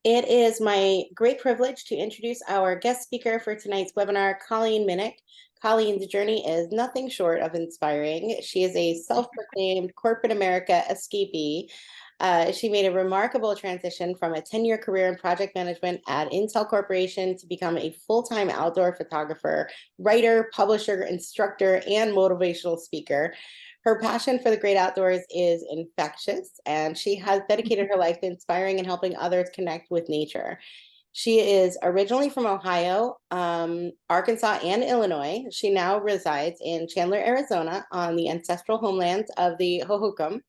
It is my great privilege to introduce our guest speaker for tonight's webinar, Colleen Miniuk. Colleen's journey is nothing short of inspiring. She is a self-proclaimed corporate America escapee. She made a remarkable transition from a 10-year career in project management at Intel Corporation to become a full-time outdoor photographer, writer, publisher, instructor, and motivational speaker. Her passion for the great outdoors is infectious, and she has dedicated her life to inspiring and helping others connect with nature. She is originally from Ohio, Arkansas, and Illinois. She now resides in Chandler, Arizona, on the ancestral homelands of the Hohokam.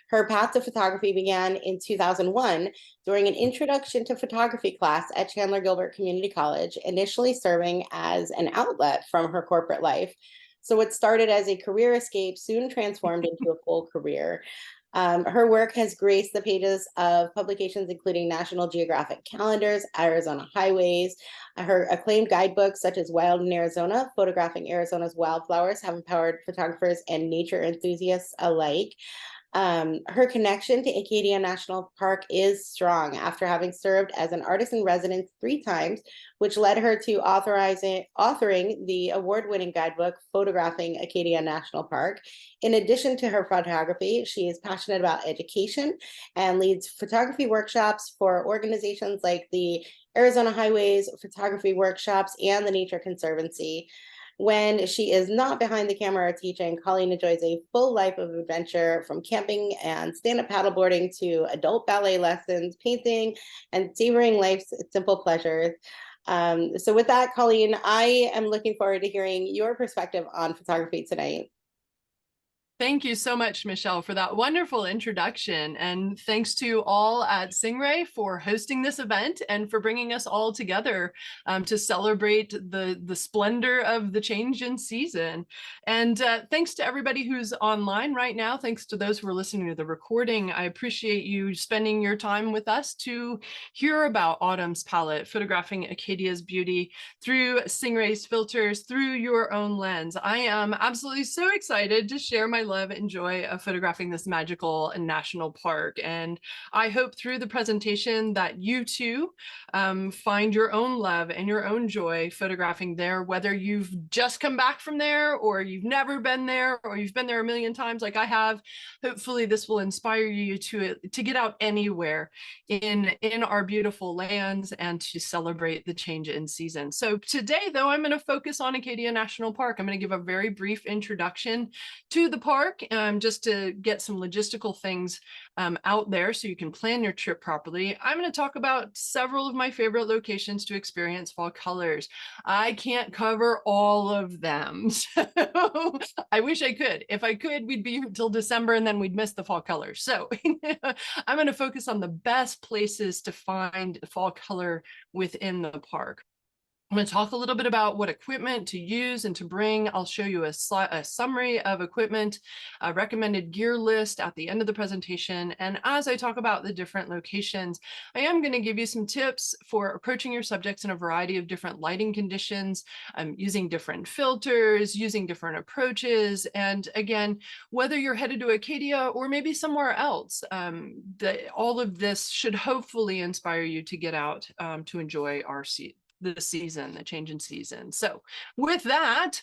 Her path to photography began in 2001 during an introduction to photography class at Chandler Gilbert Community College, initially serving as an outlet from her corporate life. So what started as a career escape soon transformed into a full career. Her work has graced the pages of publications including National Geographic calendars, Arizona highways. Her acclaimed guidebooks such as Wild in Arizona, Photographing Arizona's Wildflowers have empowered photographers and nature enthusiasts alike. Her connection to Acadia National Park is strong after having served as an artist in residence 3 times, which led her to authoring the award-winning guidebook, Photographing Acadia National Park. In addition to her photography, she is passionate about education and leads photography workshops for organizations like the Arizona Highways Photography Workshops and the Nature Conservancy. When she is not behind the camera or teaching, Colleen enjoys a full life of adventure, from camping and stand-up paddleboarding to adult ballet lessons, painting, and savoring life's simple pleasures. So with that, Colleen, I am looking forward to hearing your perspective on photography tonight. Thank you so much, Michelle, for that wonderful introduction. And thanks to all at Singh-Ray for hosting this event and for bringing us all together to celebrate the splendor of the change in season. And thanks to everybody who's online right now. Thanks to those who are listening to the recording. I appreciate you spending your time with us to hear about Autumn's palette, photographing Acadia's beauty through Singh-Ray's filters, through your own lens. I am absolutely so excited to share my love and joy of photographing this magical national park. And I hope through the presentation that you too find your own love and your own joy photographing there, whether you've just come back from there or you've never been there or you've been there a million times like I have. Hopefully this will inspire you to get out anywhere in our beautiful lands and to celebrate the change in season. So today, though, I'm going to focus on Acadia National Park. I'm going to give a very brief introduction to the park, just to get some logistical things out there so you can plan your trip properly. I'm going to talk about several of my favorite locations to experience fall colors. I can't cover all of them, so I wish I could. If I could, we'd be till December and then we'd miss the fall colors. So I'm going to focus on the best places to find fall color within the park. I'm going to talk a little bit about what equipment to use and to bring. I'll show you a summary of equipment, a recommended gear list at the end of the presentation. And as I talk about the different locations, I am going to give you some tips for approaching your subjects in a variety of different lighting conditions, using different filters, using different approaches. And again, whether you're headed to Acadia or maybe somewhere else, all of this should hopefully inspire you to get out to enjoy the season, the change in season. So with that,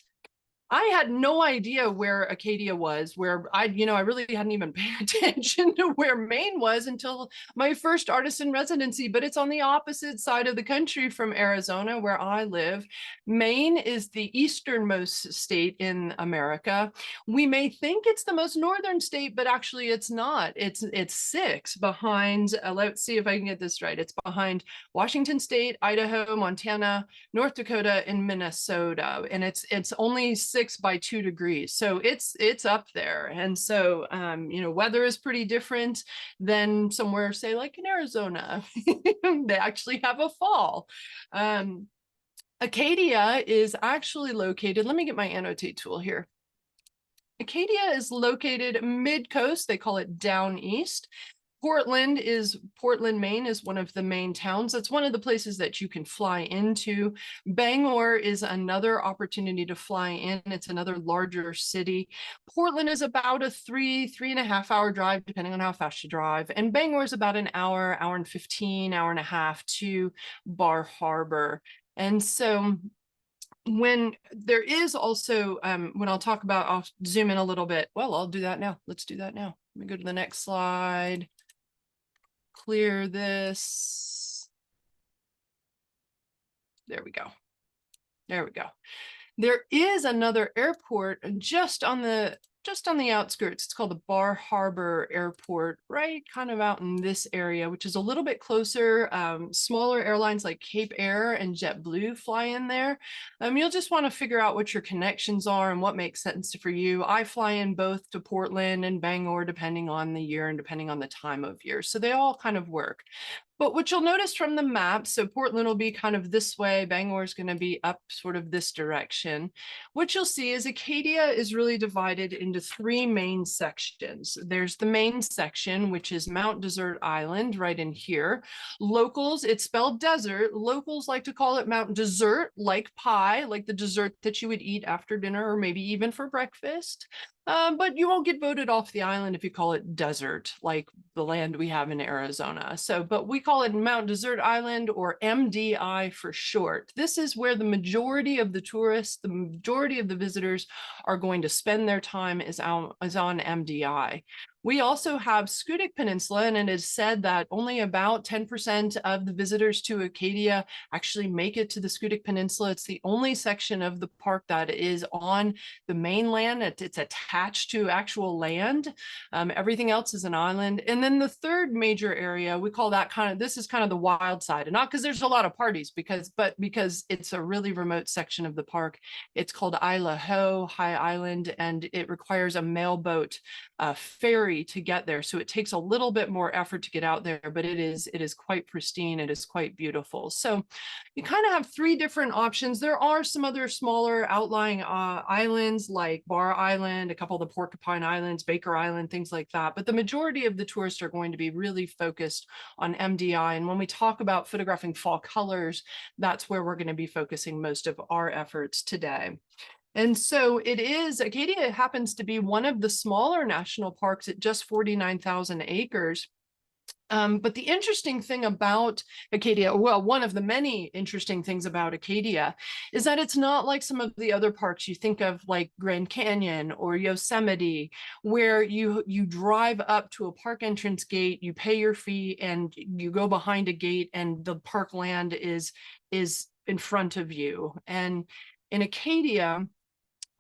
I had no idea where Acadia was, where I really hadn't even paid attention to where Maine was until my first artist in residency, but it's on the opposite side of the country from Arizona, where I live. Maine is the easternmost state in America. We may think it's the most northern state, but actually it's not. It's 6 behind, let's see if I can get this right. It's behind Washington State, Idaho, Montana, North Dakota, and Minnesota. And it's only 6 by 2 degrees. So it's up there. And so, weather is pretty different than somewhere, say, like in Arizona. They actually have a fall. Acadia is actually located, let me get my annotate tool here. Acadia is located mid-coast. They call it down east. Portland, Maine is one of the main towns. It's one of the places that you can fly into. Bangor is another opportunity to fly in. It's another larger city. Portland is about a 3.5 hour drive, depending on how fast you drive. And Bangor is about an hour and 15, hour and a half to Bar Harbor. And so when there is also, when I'll talk about, I'll zoom in a little bit. Well, I'll do that now. Let's do that now. Let me go to the next slide. Clear this. There we go. There we go. There is another airport just on the outskirts. It's called the Bar Harbor Airport, right kind of out in this area, which is a little bit closer. Smaller airlines like Cape Air and JetBlue fly in there. You'll just want to figure out what your connections are and what makes sense for you. I fly in both to Portland and Bangor, depending on the year and depending on the time of year. So they all kind of work. But what you'll notice from the map, so Portland will be kind of this way, Bangor is going to be up sort of this direction. What you'll see is Acadia is really divided into three main sections. There's the main section, which is Mount Desert Island right in here. Locals, it's spelled desert. Locals like to call it Mount Dessert, like pie, like the dessert that you would eat after dinner or maybe even for breakfast. But you won't get voted off the island if you call it desert, like the land we have in Arizona. So, but we call it Mount Desert Island, or MDI for short. This is where the majority of the tourists, the majority of the visitors are going to spend their time is on MDI. We also have Scudic Peninsula, and it is said that only about 10% of the visitors to Acadia actually make it to the Scudic Peninsula. It's the only section of the park that is on the mainland. It's attached to actual land. Everything else is an island. And then the third major area, we call that this is kind of the wild side, and not because there's a lot of parties, but because it's a really remote section of the park. It's called Isla Ho, High Island, and it requires a mailboat ferry to get there. So it takes a little bit more effort to get out there, but it is quite pristine. It is quite beautiful. So you kind of have three different options. There are some other smaller outlying islands like Bar Island, a couple of the Porcupine Islands, Baker Island, things like that. But the majority of the tourists are going to be really focused on MDI. And when we talk about photographing fall colors, that's where we're going to be focusing most of our efforts today. And so Acadia happens to be one of the smaller national parks at just 49,000 acres. But the interesting thing about Acadia, well, one of the many interesting things about Acadia is that it's not like some of the other parks you think of, like Grand Canyon or Yosemite, where you drive up to a park entrance gate, you pay your fee, and you go behind a gate, and the park land is in front of you. And in Acadia,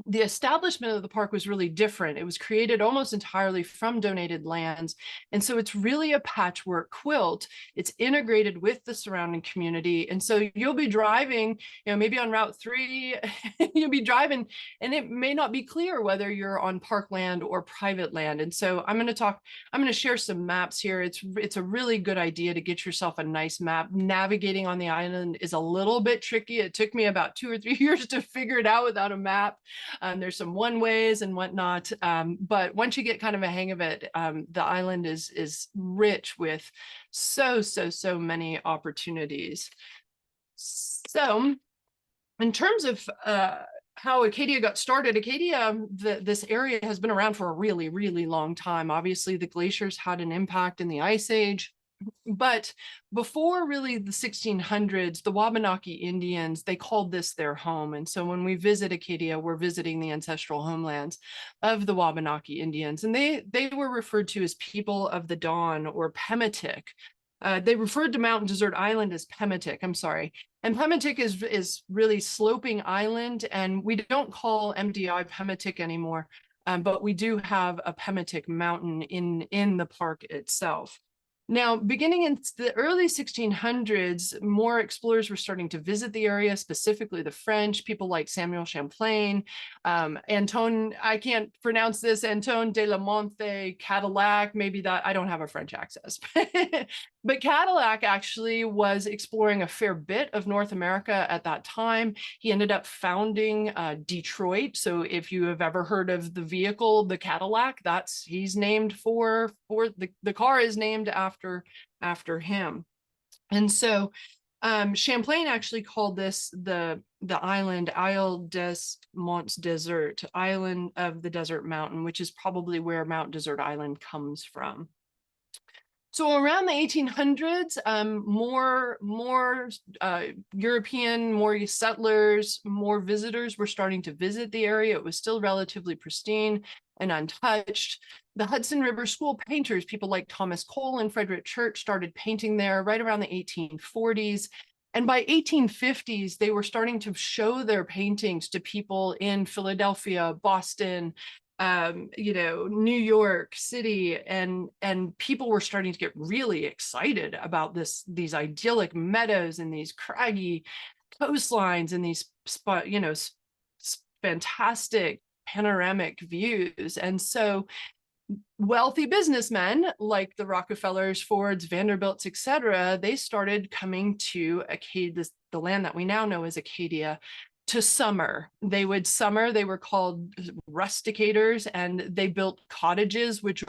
the establishment of the park was really different. It was created almost entirely from donated lands. And so it's really a patchwork quilt. It's integrated with the surrounding community. And so you'll be driving, maybe on Route 3, you'll be driving, and it may not be clear whether you're on parkland or private land. And so I'm going to share some maps here. It's a really good idea to get yourself a nice map. Navigating on the island is a little bit tricky. It took me about 2 or 3 years to figure it out without a map. There's some one-ways and whatnot, but once you get kind of a hang of it, the island is rich with so many opportunities. So in terms of how Acadia got started, this area has been around for a really, really long time. Obviously, the glaciers had an impact in the Ice Age. But before really the 1600s, the Wabanaki Indians, they called this their home. And so when we visit Acadia, we're visiting the ancestral homelands of the Wabanaki Indians. And they were referred to as people of the dawn, or Pematic. They referred to Mountain Desert Island as Pematic, I'm sorry. And Pematic is really sloping island. And we don't call MDI Pematic anymore, but we do have a Pematic mountain in the park itself. Now, beginning in the early 1600s, more explorers were starting to visit the area, specifically the French, people like Samuel Champlain, Anton, I can't pronounce this, Anton de la Monte Cadillac, maybe that, I don't have a French accent. But Cadillac actually was exploring a fair bit of North America at that time. He ended up founding Detroit. So if you have ever heard of the vehicle, the Cadillac, he's named for the car is named after him. And so Champlain actually called this the island Isle des Monts Desert, island of the desert mountain, which is probably where Mount Desert Island comes from. So around the 1800s, more European, more settlers, more visitors were starting to visit the area. It was still relatively pristine and untouched. The Hudson River School painters, people like Thomas Cole and Frederick Church, started painting there right around the 1840s. And by 1850s, they were starting to show their paintings to people in Philadelphia, Boston, New York City, and people were starting to get really excited about these idyllic meadows and these craggy coastlines and these fantastic panoramic views. And so wealthy businessmen like the Rockefellers, Fords, Vanderbilts, etc., they started coming to Acadia, the land that we now know as Acadia, to summer. They were called rusticators, and they built cottages, which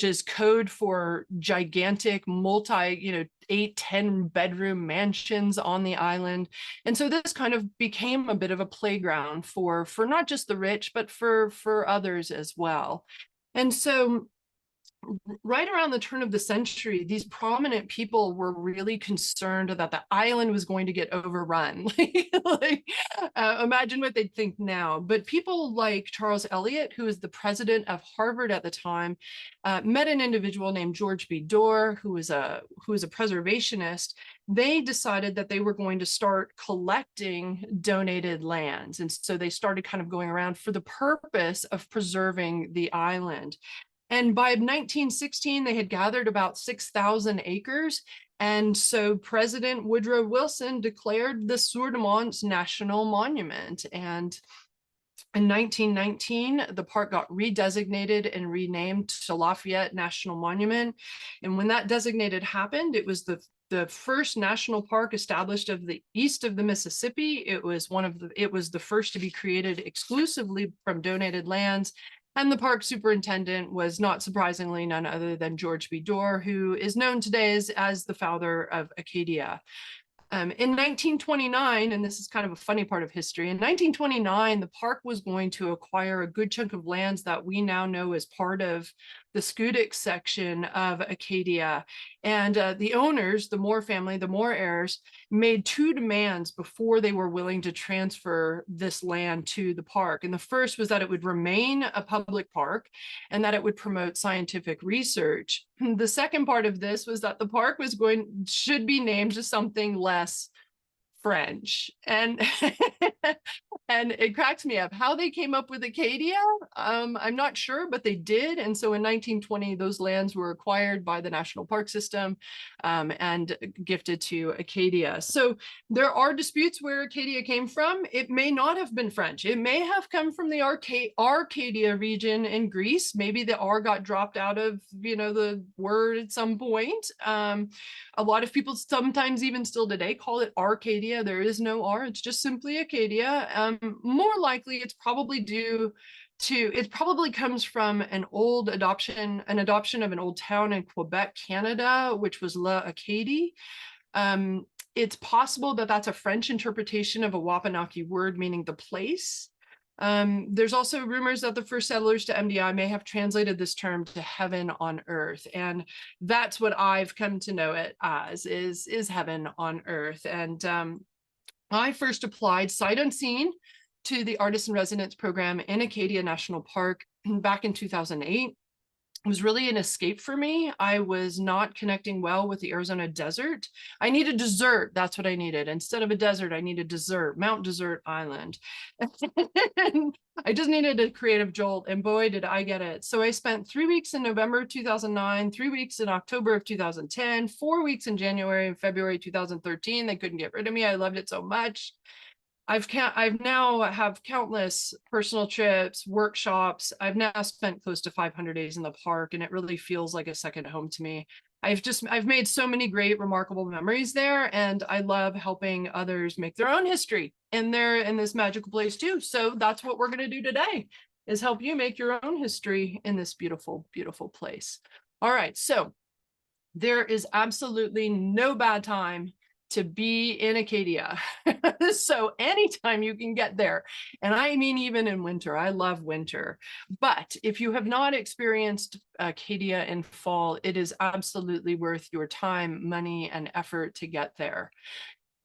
is code for gigantic 8-10 bedroom mansions on the island. And so this kind of became a bit of a playground for not just the rich, but for others as well. And so right around the turn of the century, these prominent people were really concerned that the island was going to get overrun. Imagine what they'd think now. But people like Charles Eliot, who was the president of Harvard at the time, met an individual named George B. Dorr, who was a preservationist. They decided that they were going to start collecting donated lands. And so they started kind of going around for the purpose of preserving the island. And by 1916, they had gathered about 6,000 acres. And so President Woodrow Wilson declared the Sur de Monts National Monument. And in 1919, the park got redesignated and renamed to Lafayette National Monument. And when that designated happened, it was the first national park established of the east of the Mississippi. It was the first to be created exclusively from donated lands. And the park superintendent was, not surprisingly, none other than George B. Dorr, who is known today as the founder of Acadia. In 1929, and this is kind of a funny part of history, in 1929, the park was going to acquire a good chunk of lands that we now know as part of the Schoodic section of Acadia. And the owners, the Moore family, the Moore heirs, made two demands before they were willing to transfer this land to the park. And the first was that it would remain a public park and that it would promote scientific research. The second part of this was that the park should be named to something less French. And and it cracks me up how they came up with Acadia. I'm not sure, but they did. And so in 1920, those lands were acquired by the National Park System and gifted to Acadia. So there are disputes where Acadia came from. It may not have been French. It may have come from the Arcadia region in Greece. Maybe the R got dropped out of the word at some point. A lot of people sometimes even still today call it Arcadia. There is no R. It's just simply Acadia. More likely, it's probably it probably comes from an adoption of an old town in Quebec, Canada, which was La Acadie. It's possible that that's a French interpretation of a Wabanaki word meaning the place. There's also rumors that the first settlers to MDI may have translated this term to heaven on earth. And that's what I've come to know it as, is heaven on earth. And I first applied sight unseen to the Artist in Residence program in Acadia National Park back in 2008. was really an escape for me. I was not connecting well with the Arizona desert. I needed dessert. That's what I needed. Instead of a desert, I needed dessert, Mount Desert Island. And I just needed a creative jolt, and boy, did I get it. So I spent 3 weeks in November 2009, 3 weeks in October of 2010, 4 weeks in January and February 2013. They couldn't get rid of me. I loved it so much. I've now have countless personal trips, workshops. I've now spent close to 500 days in the park, and it really feels like a second home to me. I've made so many great, remarkable memories there, and I love helping others make their own history and they're in this magical place too. So that's what we're going to do today, is help you make your own history in this beautiful, beautiful place. All right, so there is absolutely no bad time to be in Acadia. So anytime you can get there, and I mean even in winter, I love winter. But if you have not experienced Acadia in fall, it is absolutely worth your time, money, and effort to get there.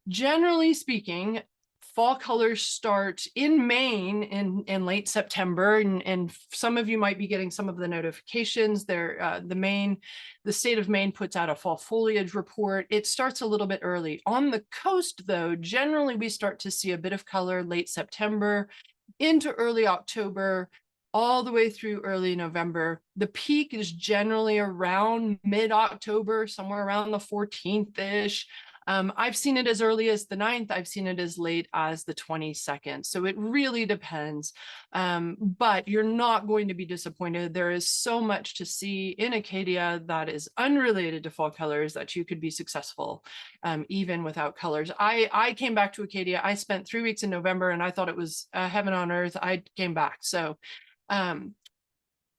Generally speaking, fall colors start in Maine in late September, and some of you might be getting some of the notifications there. The state of Maine puts out a fall foliage report. It starts a little bit early. On the coast, though, generally we start to see a bit of color late September into early October, all the way through early November. The peak is generally around mid-October, somewhere around the 14th-ish. I've seen it as early as the 9th. I've seen it as late as the 22nd. So it really depends. But you're not going to be disappointed. There is so much to see in Acadia that is unrelated to fall colors that you could be successful, even without colors. I came back to Acadia. I spent 3 weeks in November, and I thought it was heaven on earth. I came back. So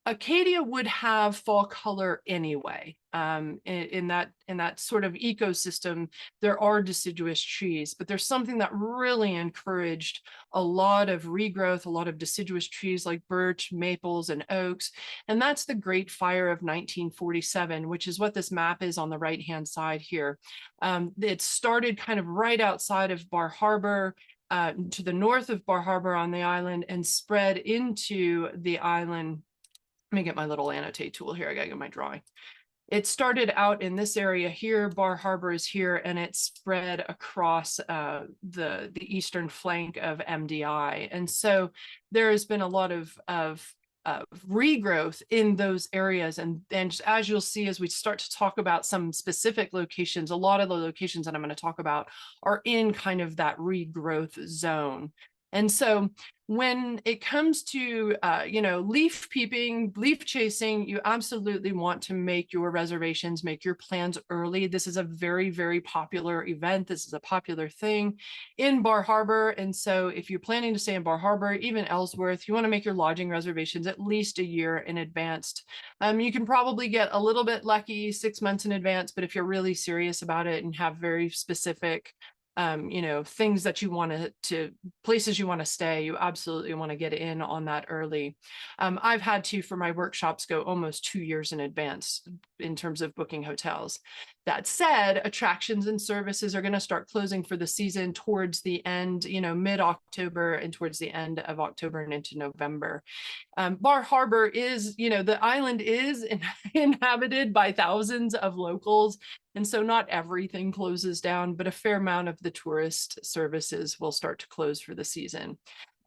Acadia would have fall color anyway. In that sort of ecosystem, there are deciduous trees, but there's something that really encouraged a lot of regrowth, a lot of deciduous trees like birch, maples, and oaks. And that's the Great Fire of 1947, which is what this map is on the right-hand side here. It started kind of right outside of Bar Harbor, to the north of Bar Harbor on the island, and spread into the island. Let me get my little annotate tool here. I gotta get my drawing. It started out in this area here. Bar Harbor is here, and it spread across the eastern flank of MDI. And so there has been a lot of regrowth in those areas. And as you'll see, as we start to talk about some specific locations, a lot of the locations that I'm going to talk about are in kind of that regrowth zone. And so when it comes to, leaf peeping, leaf chasing, you absolutely want to make your reservations, make your plans early. This is a very, very popular event. This is a popular thing in Bar Harbor. And so if you're planning to stay in Bar Harbor, even Ellsworth, you want to make your lodging reservations at least a year in advance. You can probably get a little bit lucky 6 months in advance, but if you're really serious about it and have very specific things that you want to places you want to stay, you absolutely want to get in on that early. I've had to, for my workshops, go almost 2 years in advance in terms of booking hotels. That said, attractions and services are going to start closing for the season towards the end, mid-October and towards the end of October and into November. Bar Harbor is, the island is inhabited by thousands of locals. And so not everything closes down, but a fair amount of the tourist services will start to close for the season.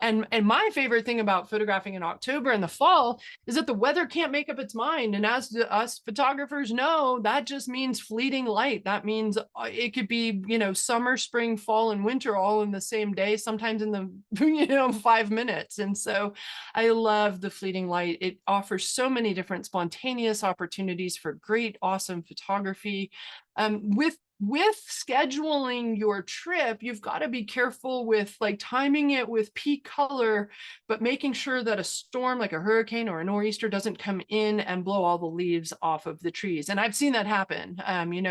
And my favorite thing about photographing in October and the fall is that the weather can't make up its mind. And as us photographers know, that just means fleeting light. That means it could be, summer, spring, fall, and winter all in the same day, sometimes in the, 5 minutes. And so I love the fleeting light. It offers so many different spontaneous opportunities for great, awesome photography. With scheduling your trip, you've got to be careful with timing it with peak color, but making sure that a storm like a hurricane or a nor'easter doesn't come in and blow all the leaves off of the trees. And I've seen that happen.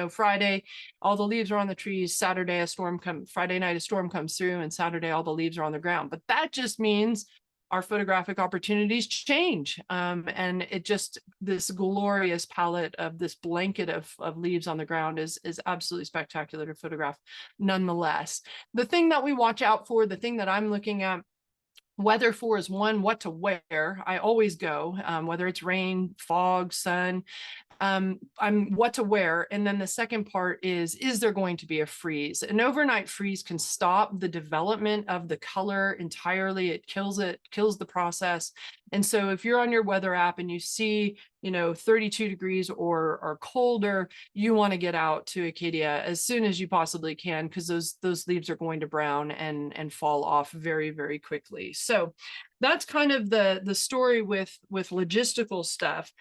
Friday, all the leaves are on the trees. Friday night, a storm comes through, and Saturday, all the leaves are on the ground. But that just means our photographic opportunities change. And this glorious palette of this blanket of leaves on the ground is absolutely spectacular to photograph nonetheless. The thing that we watch out for, the thing that I'm looking at Weather for is one, what to wear. I always go, whether it's rain, fog, sun, I'm what to wear. And then the second part is there going to be a freeze? An overnight freeze can stop the development of the color entirely. It kills the process. And so if you're on your weather app and you see, 32 degrees or colder, you want to get out to Acadia as soon as you possibly can, because those leaves are going to brown and fall off very, very quickly. So that's kind of the story with logistical stuff.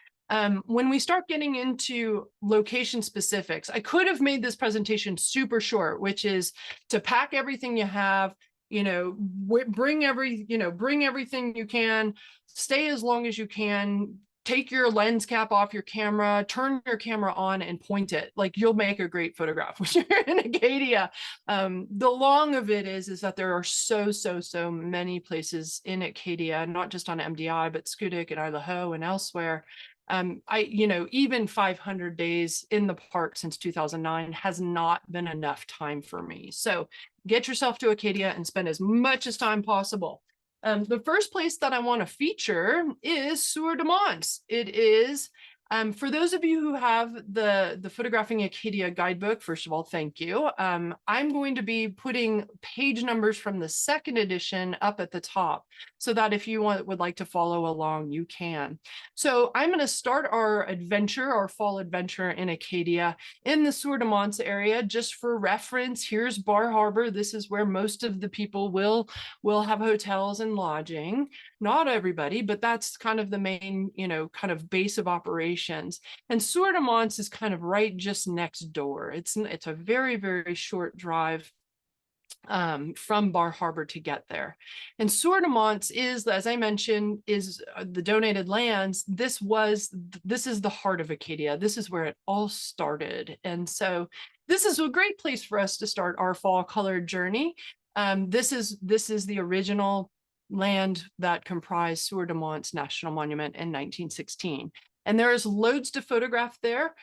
When we start getting into location specifics, I could have made this presentation super short, which is to pack everything you have, bring everything you can, stay as long as you can, take your lens cap off your camera, turn your camera on and point it. Like, you'll make a great photograph when you're in Acadia. The long of it is that there are so many places in Acadia, not just on MDI, but Schoodic and Isle Ho and elsewhere. Even 500 days in the park since 2009 has not been enough time for me. So get yourself to Acadia and spend as much as time possible. The first place that I want to feature is Sur de Mons. It is, for those of you who have the Photographing Acadia guidebook, first of all, thank you. I'm going to be putting page numbers from the second edition up at the top so that if you would like to follow along, you can. So I'm going to start our fall adventure in Acadia in the Sur de Mons area. Just for reference, here's Bar Harbor. This is where most of the people will have hotels and lodging. Not everybody, but that's kind of the main, kind of base of operations. And Sur de Mons is kind of right just next door. It's a very, very short drive from Bar Harbor to get there. And Sur de Mons is, as I mentioned, is the donated lands. This is the heart of Acadia. This is where it all started. And so this is a great place for us to start our fall colored journey. This is the original land that comprised Sur de Mons National Monument in 1916. And there is loads to photograph there.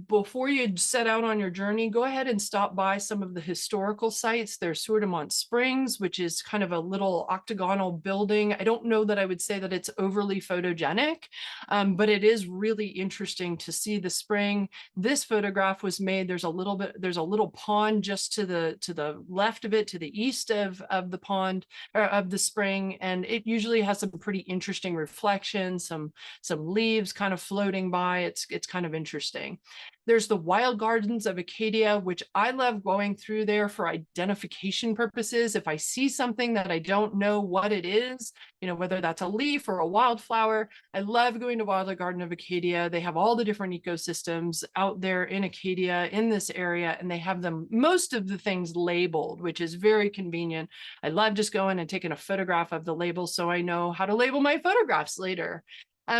Before you set out on your journey, go ahead and stop by some of the historical sites. There's Sur de Mons Springs, which is kind of a little octagonal building. I don't know that I would say that it's overly photogenic, but it is really interesting to see the spring. This photograph was made, there's a little pond just to the left of it, to the east of the pond, or of the spring. And it usually has some pretty interesting reflections, some leaves kind of floating by. It's kind of interesting. There's the Wild Gardens of Acadia, which I love going through there for identification purposes. If I see something that I don't know what it is, whether that's a leaf or a wildflower, I love going to Wild Garden of Acadia. They have all the different ecosystems out there in Acadia, in this area, and they have most of the things labeled, which is very convenient. I love just going and taking a photograph of the label so I know how to label my photographs later.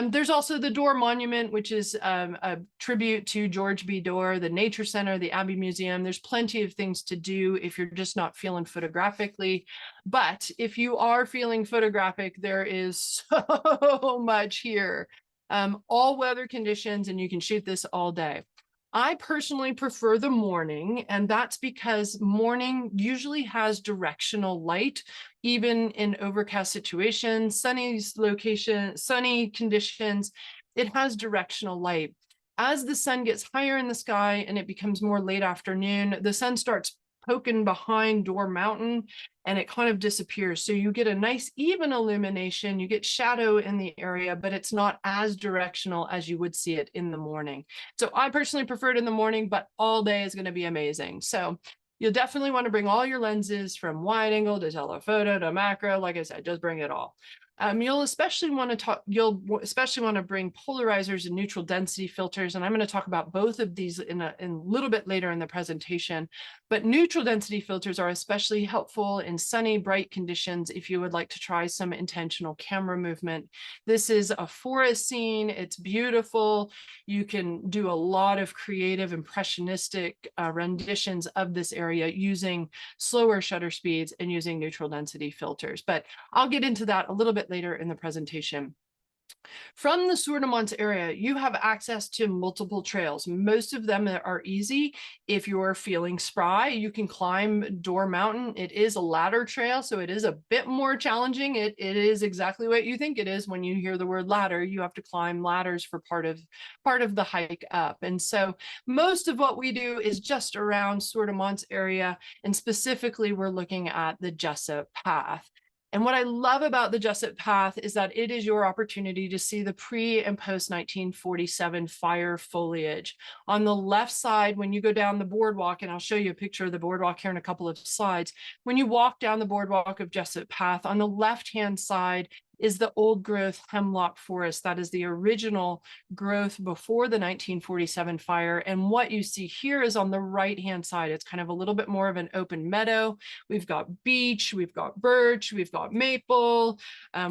There's also the Dorr Monument, which is a tribute to George B. Dorr, the Nature Center, the Abbey Museum. There's plenty of things to do if you're just not feeling photographically. But if you are feeling photographic, there is so much here. All weather conditions, and you can shoot this all day. I personally prefer the morning, and that's because morning usually has directional light, even in overcast situations, sunny conditions, it has directional light. As the sun gets higher in the sky and it becomes more late afternoon, the sun starts poking behind Dorr Mountain and it kind of disappears. So you get a nice even illumination, you get shadow in the area, but it's not as directional as you would see it in the morning. So I personally prefer it in the morning, but all day is going to be amazing. So you'll definitely want to bring all your lenses, from wide angle to telephoto to macro. Like I said, just bring it all. You'll especially want to bring polarizers and neutral density filters, and I'm going to talk about both of these in a little bit later in the presentation. But neutral density filters are especially helpful in sunny, bright conditions if you would like to try some intentional camera movement. This is a forest scene. It's beautiful. You can do a lot of creative, impressionistic renditions of this area using slower shutter speeds and using neutral density filters. But I'll get into that a little bit later in the presentation. From the Sourdemont area, you have access to multiple trails. Most of them are easy. If you're feeling spry, you can climb Door Mountain. It is a ladder trail, so it is a bit more challenging. It is exactly what you think it is when you hear the word ladder. You have to climb ladders for part of the hike up. And so most of what we do is just around Sourdemont's area, and specifically we're looking at the Jessup Path. And what I love about the Jessup Path is that it is your opportunity to see the pre and post 1947 fire foliage. On the left side, when you go down the boardwalk, and I'll show you a picture of the boardwalk here in a couple of slides, when you walk down the boardwalk of Jessup Path, on the left-hand side is the old growth hemlock forest. That is the original growth before the 1947 fire. And what you see here is on the right-hand side. It's kind of a little bit more of an open meadow. We've got beech, we've got birch, we've got maple.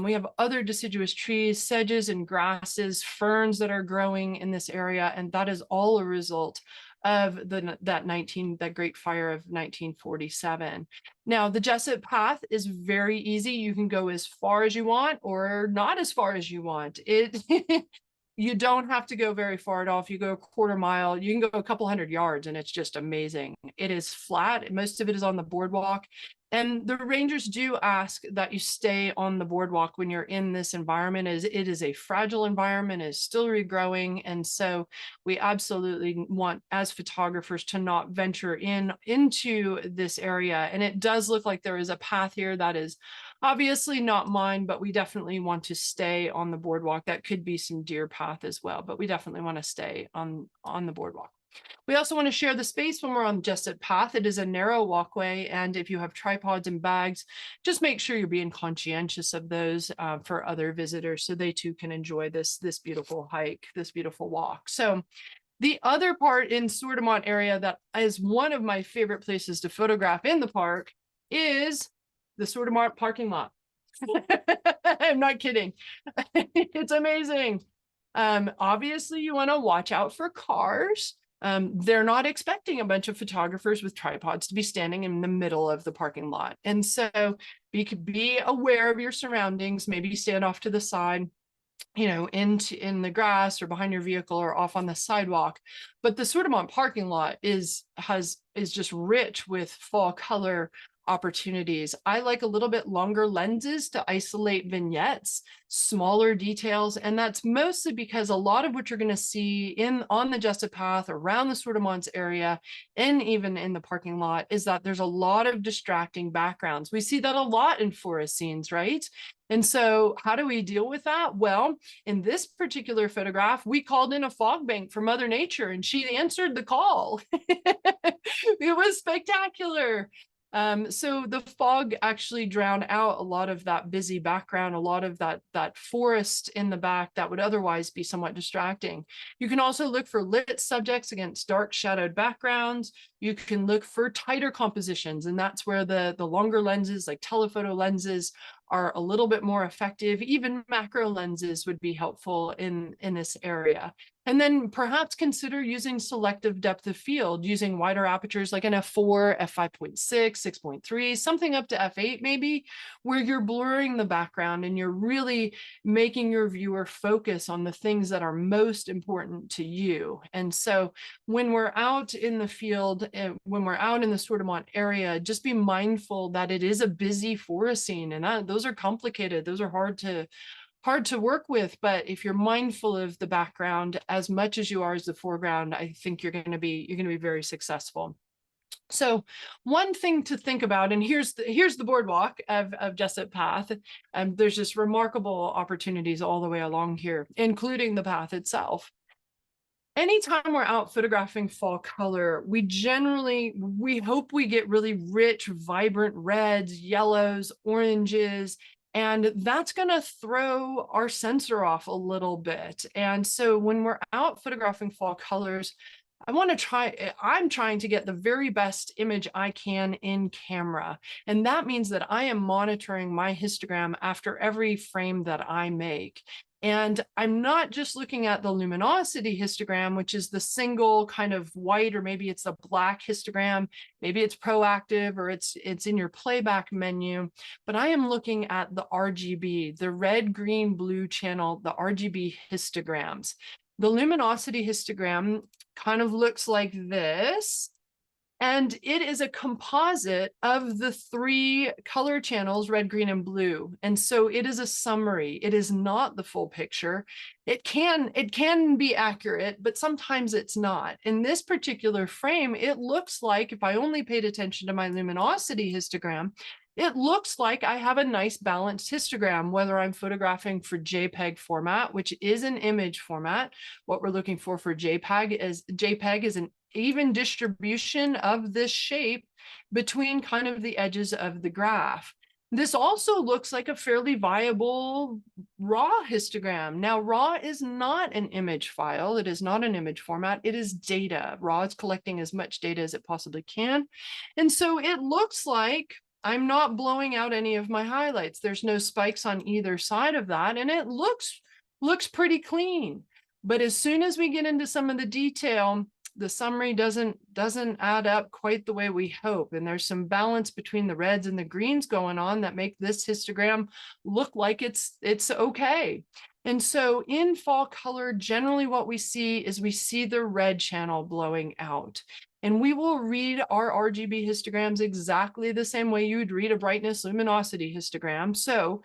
We have other deciduous trees, sedges and grasses, ferns that are growing in this area. And that is all a result of that great fire of 1947. Now, the Jessup Path is very easy. You can go as far as you want or not as far as you want. You don't have to go very far at all. If you go a quarter mile, you can go a couple hundred yards and it's just amazing. It is flat. Most of it is on the boardwalk. And the rangers do ask that you stay on the boardwalk when you're in this environment, as it is a fragile environment, is still regrowing. And so we absolutely want, as photographers, to not venture into this area. And it does look like there is a path here that is obviously not mine, but we definitely want to stay on the boardwalk. That could be some deer path as well, but we definitely want to stay on the boardwalk. We also want to share the space when we're on the Jessup Path. It is a narrow walkway, and if you have tripods and bags, just make sure you're being conscientious of those for other visitors, so they too can enjoy this beautiful hike, this beautiful walk. So the other part in Sourdemont area that is one of my favorite places to photograph in the park is the Sourdemont parking lot. I'm not kidding. It's amazing. Obviously, you want to watch out for cars. They're not expecting a bunch of photographers with tripods to be standing in the middle of the parking lot. And so be aware of your surroundings, maybe stand off to the side, in the grass or behind your vehicle or off on the sidewalk. But the Sourdemont parking lot is just rich with fall color opportunities. I like a little bit longer lenses to isolate vignettes, smaller details, and that's mostly because a lot of what you're going to see on the Jessup Path, around the Sourdemont's area, and even in the parking lot, is that there's a lot of distracting backgrounds. We see that a lot in forest scenes, right? And so how do we deal with that? Well, in this particular photograph, we called in a fog bank from Mother Nature, and she answered the call. It was spectacular. So the fog actually drowned out a lot of that busy background, a lot of that forest in the back that would otherwise be somewhat distracting. You can also look for lit subjects against dark shadowed backgrounds. You can look for tighter compositions, and that's where the longer lenses, like telephoto lenses, are a little bit more effective. Even macro lenses would be helpful in this area. And then perhaps consider using selective depth of field, using wider apertures like an f4, f5.6, 6.3, something up to f8 maybe, where you're blurring the background and you're really making your viewer focus on the things that are most important to you. And so when we're out in the field, when we're out in the Sourdemont area, just be mindful that it is a busy forest scene, and those are complicated. Those are hard to work with, but if you're mindful of the background as much as you are as the foreground, I think you're going to be very successful. So one thing to think about, and here's the boardwalk of Jessup Path, and there's just remarkable opportunities all the way along here, including the path itself. Anytime we're out photographing fall color, we hope we get really rich, vibrant reds, yellows, oranges, and that's going to throw our sensor off a little bit. And so when we're out photographing fall colors, I'm trying to get the very best image I can in camera. And that means that I am monitoring my histogram after every frame that I make. And I'm not just looking at the luminosity histogram, which is the single kind of white, or maybe it's a black histogram, maybe it's proactive, or it's in your playback menu, but I am looking at the RGB, the red, green, blue channel, the RGB histograms. The luminosity histogram kind of looks like this. And it is a composite of the 3 color channels, red, green, and blue. And so it is a summary. It is not the full picture. It can be accurate, but sometimes it's not. In this particular frame, it looks like, if I only paid attention to my luminosity histogram, it looks like I have a nice balanced histogram, whether I'm photographing for JPEG format, which is an image format. What we're looking for JPEG is an even distribution of this shape between kind of the edges of the graph. This also looks like a fairly viable raw histogram. Now, raw is not an image file. It is not an image format. It is data. Raw is collecting as much data as it possibly can. And so it looks like I'm not blowing out any of my highlights. There's no spikes on either side of that. And it looks pretty clean. But as soon as we get into some of the detail, the summary doesn't add up quite the way we hope. And there's some balance between the reds and the greens going on that make this histogram look like it's okay. And so in fall color, generally what we see is we see the red channel blowing out. And we will read our RGB histograms exactly the same way you would read a brightness luminosity histogram. So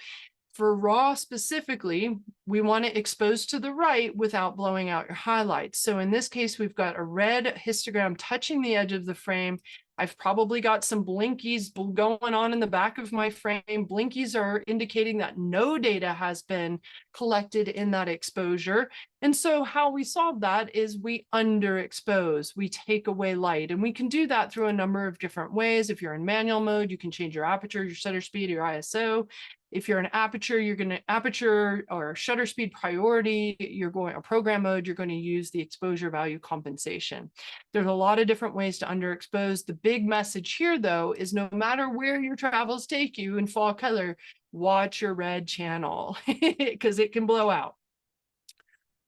for raw specifically, we want it exposed to the right without blowing out your highlights. So in this case, we've got a red histogram touching the edge of the frame. I've probably got some blinkies going on in the back of my frame. Blinkies are indicating that no data has been collected in that exposure. And so how we solve that is we underexpose, we take away light. And we can do that through a number of different ways. If you're in manual mode, you can change your aperture, your shutter speed, your ISO. If you're an aperture, you're going to aperture or shutter speed priority, you're going a program mode, you're going to use the exposure value compensation. There's a lot of different ways to underexpose. The big message here, though, is no matter where your travels take you in fall color, watch your red channel because it can blow out.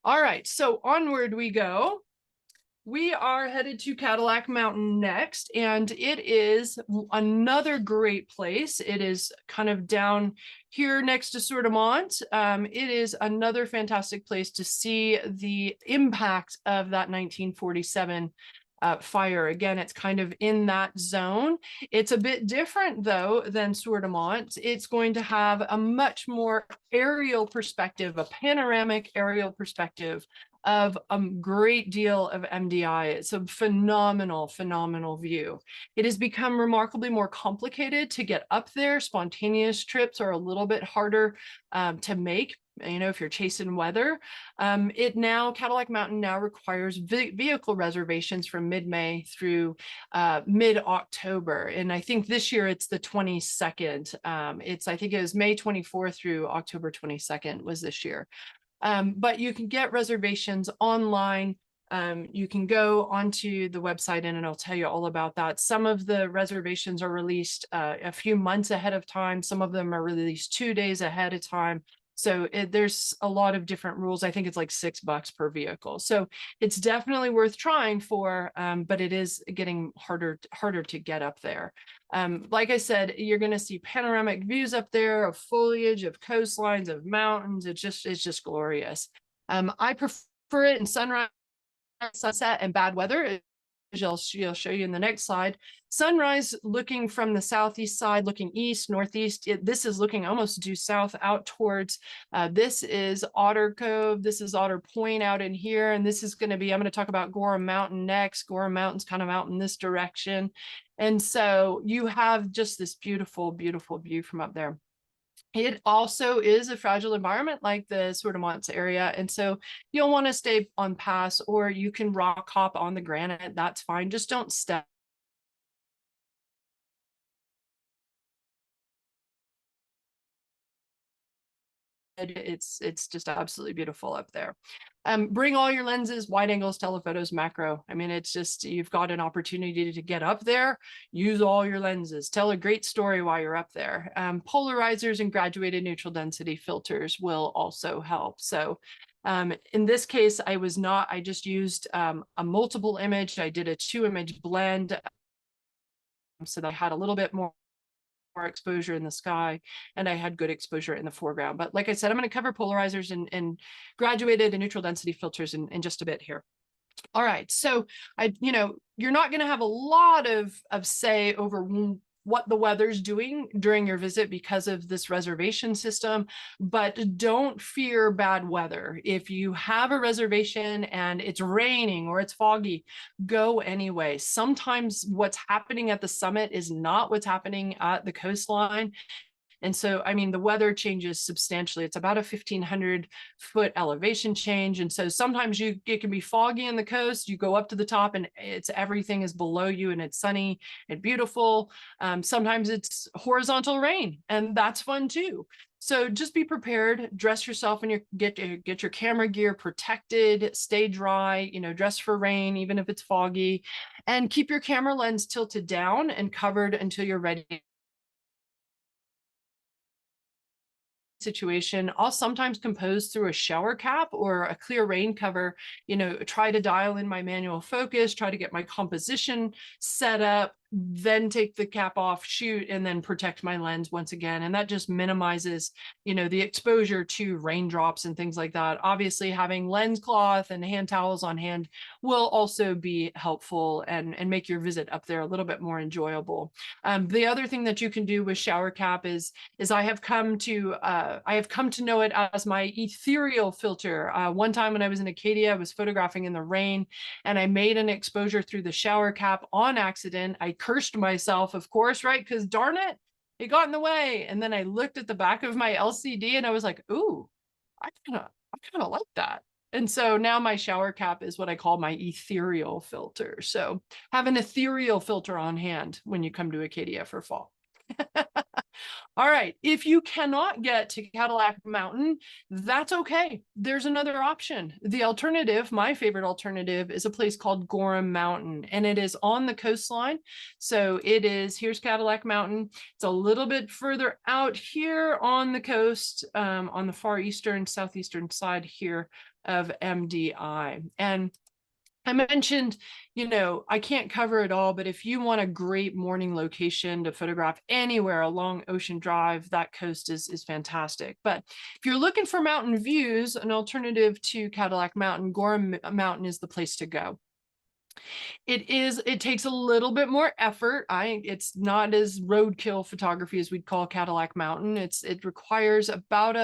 All right, so onward we go. We are headed to Cadillac Mountain next, and it is another great place. It is kind of down here next to Sourdemont. It is another fantastic place to see the impact of that 1947 fire. Again, it's kind of in that zone. It's a bit different, though, than Sourdemont. It's going to have a much more aerial perspective, a panoramic aerial perspective of a great deal of MDI. It's a phenomenal, phenomenal view. It has become remarkably more complicated to get up there. Spontaneous trips are a little bit harder to make. You know, if you're chasing weather, Cadillac Mountain now requires vehicle reservations from mid-May through mid-October. And I think this year it's the 22nd. I think it was May 24th through October 22nd was this year. But you can get reservations online. You can go onto the website and it'll tell you all about that. Some of the reservations are released a few months ahead of time. Some of them are released 2 days ahead of time. So there's a lot of different rules. I think it's like $6 per vehicle. So it's definitely worth trying for, but it is getting harder to get up there. Like I said, you're going to see panoramic views up there of foliage, of coastlines, of mountains. It's just glorious. I prefer it in sunrise, sunset, and bad weather. I'll show you in the next slide. Sunrise looking from the southeast side, looking east, northeast. This is looking almost due south out towards, this is Otter Cove. This is Otter Point out in here. And this is going to be, I'm going to talk about Gorham Mountain next. Gorham Mountain's kind of out in this direction. And so you have just this beautiful, beautiful view from up there. It also is a fragile environment like the Sourdemont area. And so you'll want to stay on pass, or you can rock hop on the granite. That's fine. Just don't step. It's just absolutely beautiful up there. Bring all your lenses, wide angles, telephotos, macro. I mean, it's just, you've got an opportunity to get up there, use all your lenses, tell a great story while you're up there. Polarizers and graduated neutral density filters will also help. So in this case, I just used a multiple image. I did a 2-image blend so that I had a little bit more exposure in the sky and I had good exposure in the foreground. But like I said, I'm going to cover polarizers and graduated and neutral density filters in just a bit here. All right, so you're not going to have a lot of say over what the weather's doing during your visit because of this reservation system, but don't fear bad weather. If you have a reservation and it's raining or it's foggy, go anyway. Sometimes what's happening at the summit is not what's happening at the coastline. And so, I mean, the weather changes substantially. It's about a 1,500-foot elevation change. And so sometimes it can be foggy on the coast. You go up to the top and everything is below you and it's sunny and beautiful. Sometimes it's horizontal rain, and that's fun too. So just be prepared, dress yourself and get your camera gear protected, stay dry, dress for rain, even if it's foggy, and keep your camera lens tilted down and covered until you're ready situation. I'll sometimes compose through a shower cap or a clear rain cover, try to dial in my manual focus, try to get my composition set up, then take the cap off, shoot, and then protect my lens once again. And that just minimizes, the exposure to raindrops and things like that. Obviously, having lens cloth and hand towels on hand will also be helpful and make your visit up there a little bit more enjoyable. The other thing that you can do with shower cap is I have come to know it as my ethereal filter. One time when I was in Acadia, I was photographing in the rain and I made an exposure through the shower cap on accident. I cursed myself, of course, right? Because darn it got in the way. And then I looked at the back of my LCD and I was like, ooh, I kind of like that. And so now my shower cap is what I call my ethereal filter. So have an ethereal filter on hand when you come to Acadia for fall. All right, if you cannot get to Cadillac Mountain, that's okay. There's another option. The alternative, my favorite alternative, is a place called Gorham Mountain, and it is on the coastline. So here's Cadillac Mountain. It's a little bit further out here on the coast, on the far eastern, southeastern side here of MDI. And I mentioned, I can't cover it all, but if you want a great morning location to photograph anywhere along Ocean Drive, that coast is fantastic. But if you're looking for mountain views, an alternative to Cadillac Mountain, Gorham Mountain is the place to go. It takes a little bit more effort. It's not as roadkill photography as we'd call Cadillac Mountain. It requires about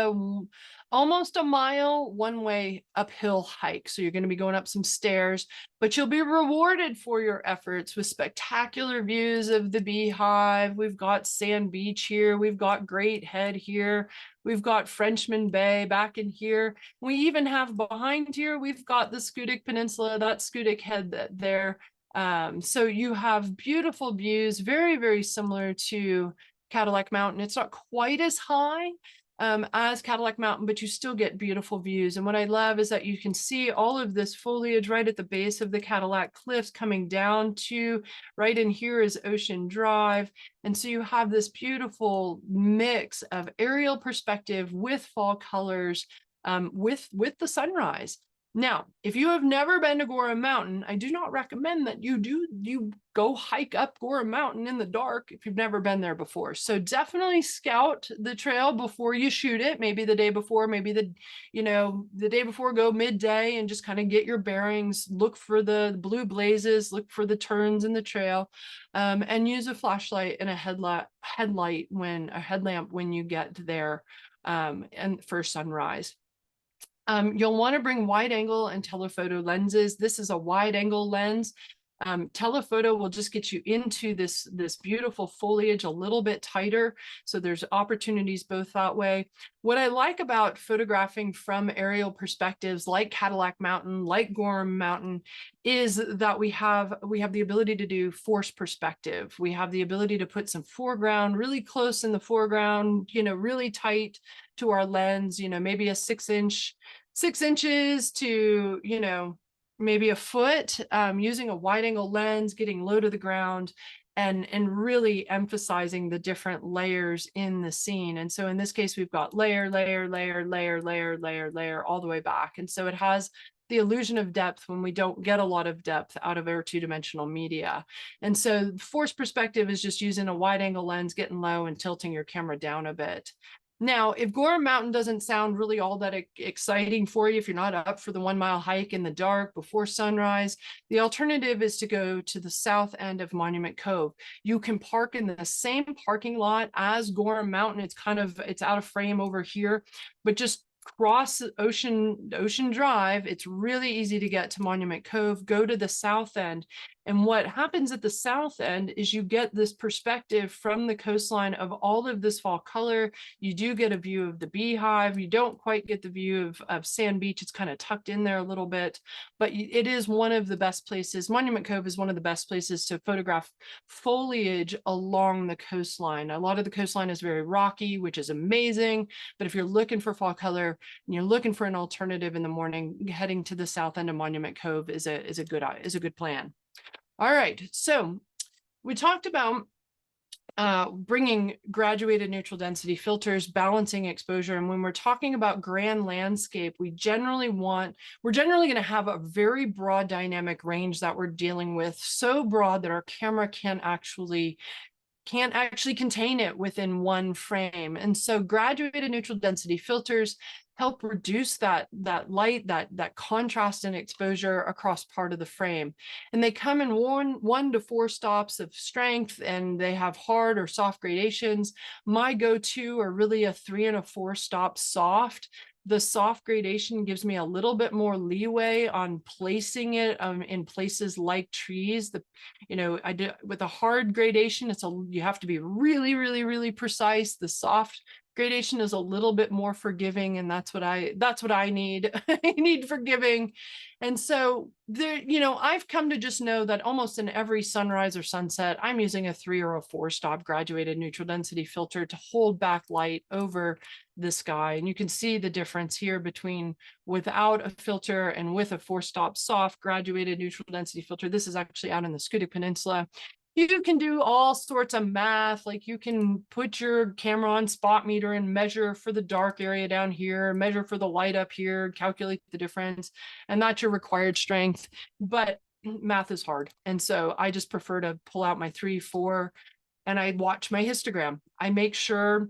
almost a mile one-way uphill hike. So you're going to be going up some stairs, but you'll be rewarded for your efforts with spectacular views of the Beehive. We've got Sand Beach here. We've got Great Head here. We've got Frenchman Bay back in here. We even have behind here, we've got the Schoodic Peninsula, that's Schoodic Head there. So you have beautiful views, very, very similar to Cadillac Mountain. It's not quite as high as Cadillac Mountain, but you still get beautiful views. And what I love is that you can see all of this foliage right at the base of the Cadillac Cliffs coming down to right in here is Ocean Drive. And so you have this beautiful mix of aerial perspective with fall colors, with the sunrise. Now, if you have never been to Gorham Mountain, I do not recommend that you go hike up Gorham Mountain in the dark if you've never been there before. So definitely scout the trail before you shoot it. Maybe the day before, maybe the day before, go midday and just kind of get your bearings, look for the blue blazes, look for the turns in the trail, and use a flashlight and a headlamp when you get there, and for sunrise. You'll want to bring wide angle and telephoto lenses. This is a wide angle lens. Telephoto will just get you into this beautiful foliage a little bit tighter. So there's opportunities both that way. What I like about photographing from aerial perspectives like Cadillac Mountain, like Gorham Mountain, is that we have the ability to do force perspective. We have the ability to put some foreground really close in the foreground, really tight to our lens, maybe a 6 inches to, maybe a foot, using a wide angle lens, getting low to the ground, and really emphasizing the different layers in the scene. And so in this case, we've got layer, layer, layer, layer, layer, layer, layer, all the way back. And so it has the illusion of depth when we don't get a lot of depth out of our two-dimensional media. And so force perspective is just using a wide angle lens, getting low and tilting your camera down a bit. Now, if Gorham Mountain doesn't sound really all that exciting for you, if you're not up for the 1 mile hike in the dark before sunrise, the alternative is to go to the south end of Monument Cove. You can park in the same parking lot as Gorham Mountain. It's out of frame over here, but just cross Ocean Drive. It's really easy to get to Monument Cove. Go to the south end. And what happens at the south end is you get this perspective from the coastline of all of this fall color. You do get a view of the beehive. You don't quite get the view of Sand Beach. It's kind of tucked in there a little bit, but it is one of the best places. Monument Cove is one of the best places to photograph foliage along the coastline. A lot of the coastline is very rocky, which is amazing. But if you're looking for fall color and you're looking for an alternative in the morning, heading to the south end of Monument Cove is a good plan. All right, so we talked about bringing graduated neutral density filters, balancing exposure. And when we're talking about grand landscape, we're generally going to have a very broad dynamic range that we're dealing with, so broad that our camera can't actually contain it within one frame. And so graduated neutral density filters help reduce that light, that contrast and exposure across part of the frame. And they come in 1 to 4 stops of strength, and they have hard or soft gradations. My go-to are really a 3 and a 4 stop soft. The soft gradation gives me a little bit more leeway on placing it in places like trees. I do with a hard gradation, you have to be really, really, really precise. The soft gradation is a little bit more forgiving, and that's what I need. I need forgiving. And so there, I've come to just know that almost in every sunrise or sunset, I'm using a 3 or a 4 stop graduated neutral density filter to hold back light over the sky. And you can see the difference here between without a filter and with a 4 stop soft graduated neutral density filter. This is actually out in the Scudic Peninsula. You can do all sorts of math, like you can put your camera on spot meter and measure for the dark area down here, measure for the light up here, calculate the difference, and that's your required strength. But math is hard. And so I just prefer to pull out my 3, 4, and I watch my histogram. I make sure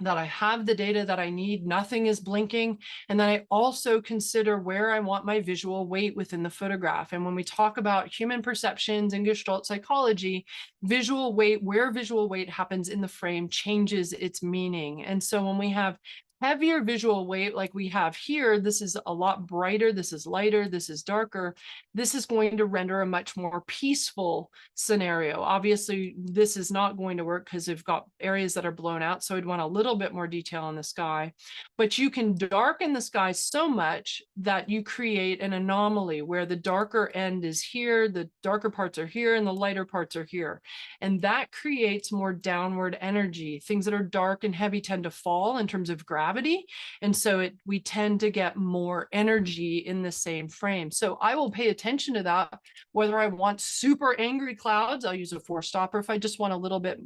that I have the data that I need, nothing is blinking. And then I also consider where I want my visual weight within the photograph. And when we talk about human perceptions and Gestalt psychology, where visual weight happens in the frame changes its meaning. And so when we have heavier visual weight like we have here, this is a lot brighter, this is lighter, this is darker, this is going to render a much more peaceful scenario. Obviously, this is not going to work because we've got areas that are blown out, so I'd want a little bit more detail in the sky. But you can darken the sky so much that you create an anomaly where the darker end is here, the darker parts are here, and the lighter parts are here. And that creates more downward energy. Things that are dark and heavy tend to fall in terms of gravity. And so we tend to get more energy in the same frame. So I will pay attention to that. Whether I want super angry clouds, I'll use a 4 stop, or if I just want a little bit,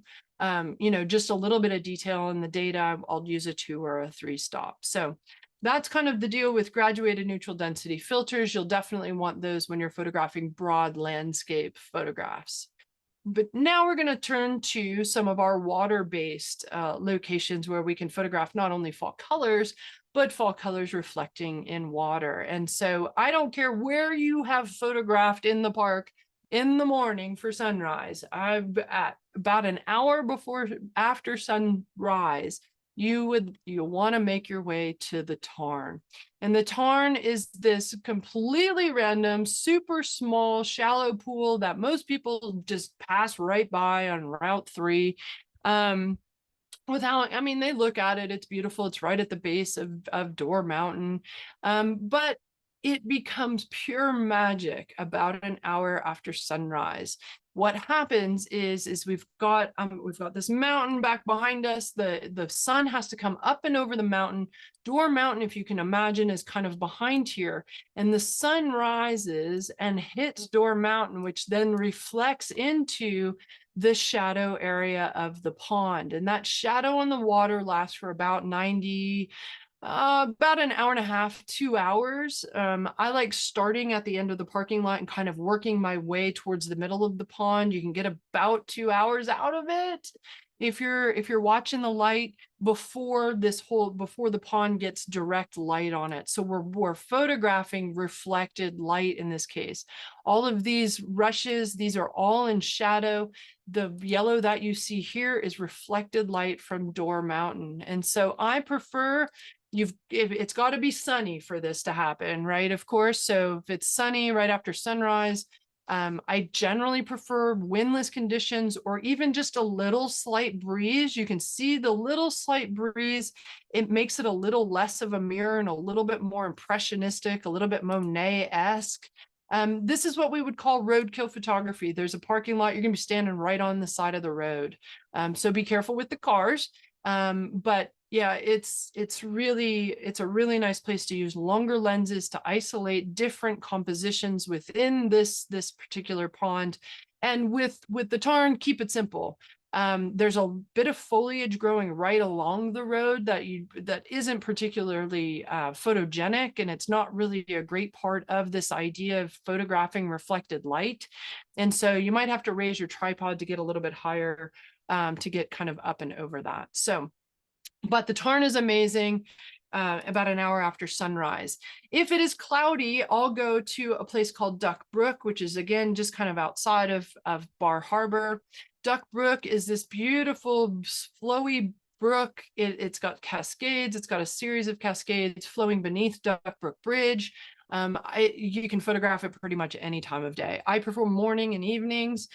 just a little bit of detail in the data, I'll use a 2 or a 3 stop. So that's kind of the deal with graduated neutral density filters. You'll definitely want those when you're photographing broad landscape photographs. But now we're going to turn to some of our water-based locations where we can photograph not only fall colors, but fall colors reflecting in water. And so I don't care where you have photographed in the park in the morning for sunrise. At about an hour after sunrise, you'll want to make your way to the Tarn. And the Tarn is this completely random, super small, shallow pool that most people just pass right by on Route 3. Without, I mean, they look at it, it's beautiful, it's right at the base of Door Mountain, but it becomes pure magic about an hour after sunrise. What happens is we've got this mountain back behind us. The sun has to come up and over the mountain. Door Mountain, if you can imagine, is kind of behind here, and the sun rises and hits Door Mountain, which then reflects into the shadow area of the pond. And that shadow on the water lasts for about about an hour and a half, 2 hours. I like starting at the end of the parking lot and kind of working my way towards the middle of the pond. You can get about 2 hours out of it if you're watching the light before the pond gets direct light on it. So we're photographing reflected light in this case. All of these rushes, these are all in shadow. The yellow that you see here is reflected light from Door Mountain. And so I prefer, it's got to be sunny for this to happen, right? Of course. So if it's sunny right after sunrise, I generally prefer windless conditions or even just a little slight breeze. You can see the little slight breeze. It makes it a little less of a mirror and a little bit more impressionistic, a little bit Monet-esque. This is what we would call roadkill photography. There's a parking lot. You're going to be standing right on the side of the road. So be careful with the cars. But yeah, it's a really nice place to use longer lenses to isolate different compositions within this particular pond. And with the Tarn, keep it simple. There's a bit of foliage growing right along the road that isn't particularly photogenic, and it's not really a great part of this idea of photographing reflected light. And so you might have to raise your tripod to get a little bit higher to get kind of up and over that. So, but the Tarn is amazing. About an hour after sunrise. If it is cloudy, I'll go to a place called Duck Brook, which is again just kind of outside of Bar Harbor. Duck Brook is this beautiful flowy brook. It's got cascades. It's got a series of cascades flowing beneath Duck Brook Bridge. You can photograph it pretty much any time of day. I prefer morning and evenings.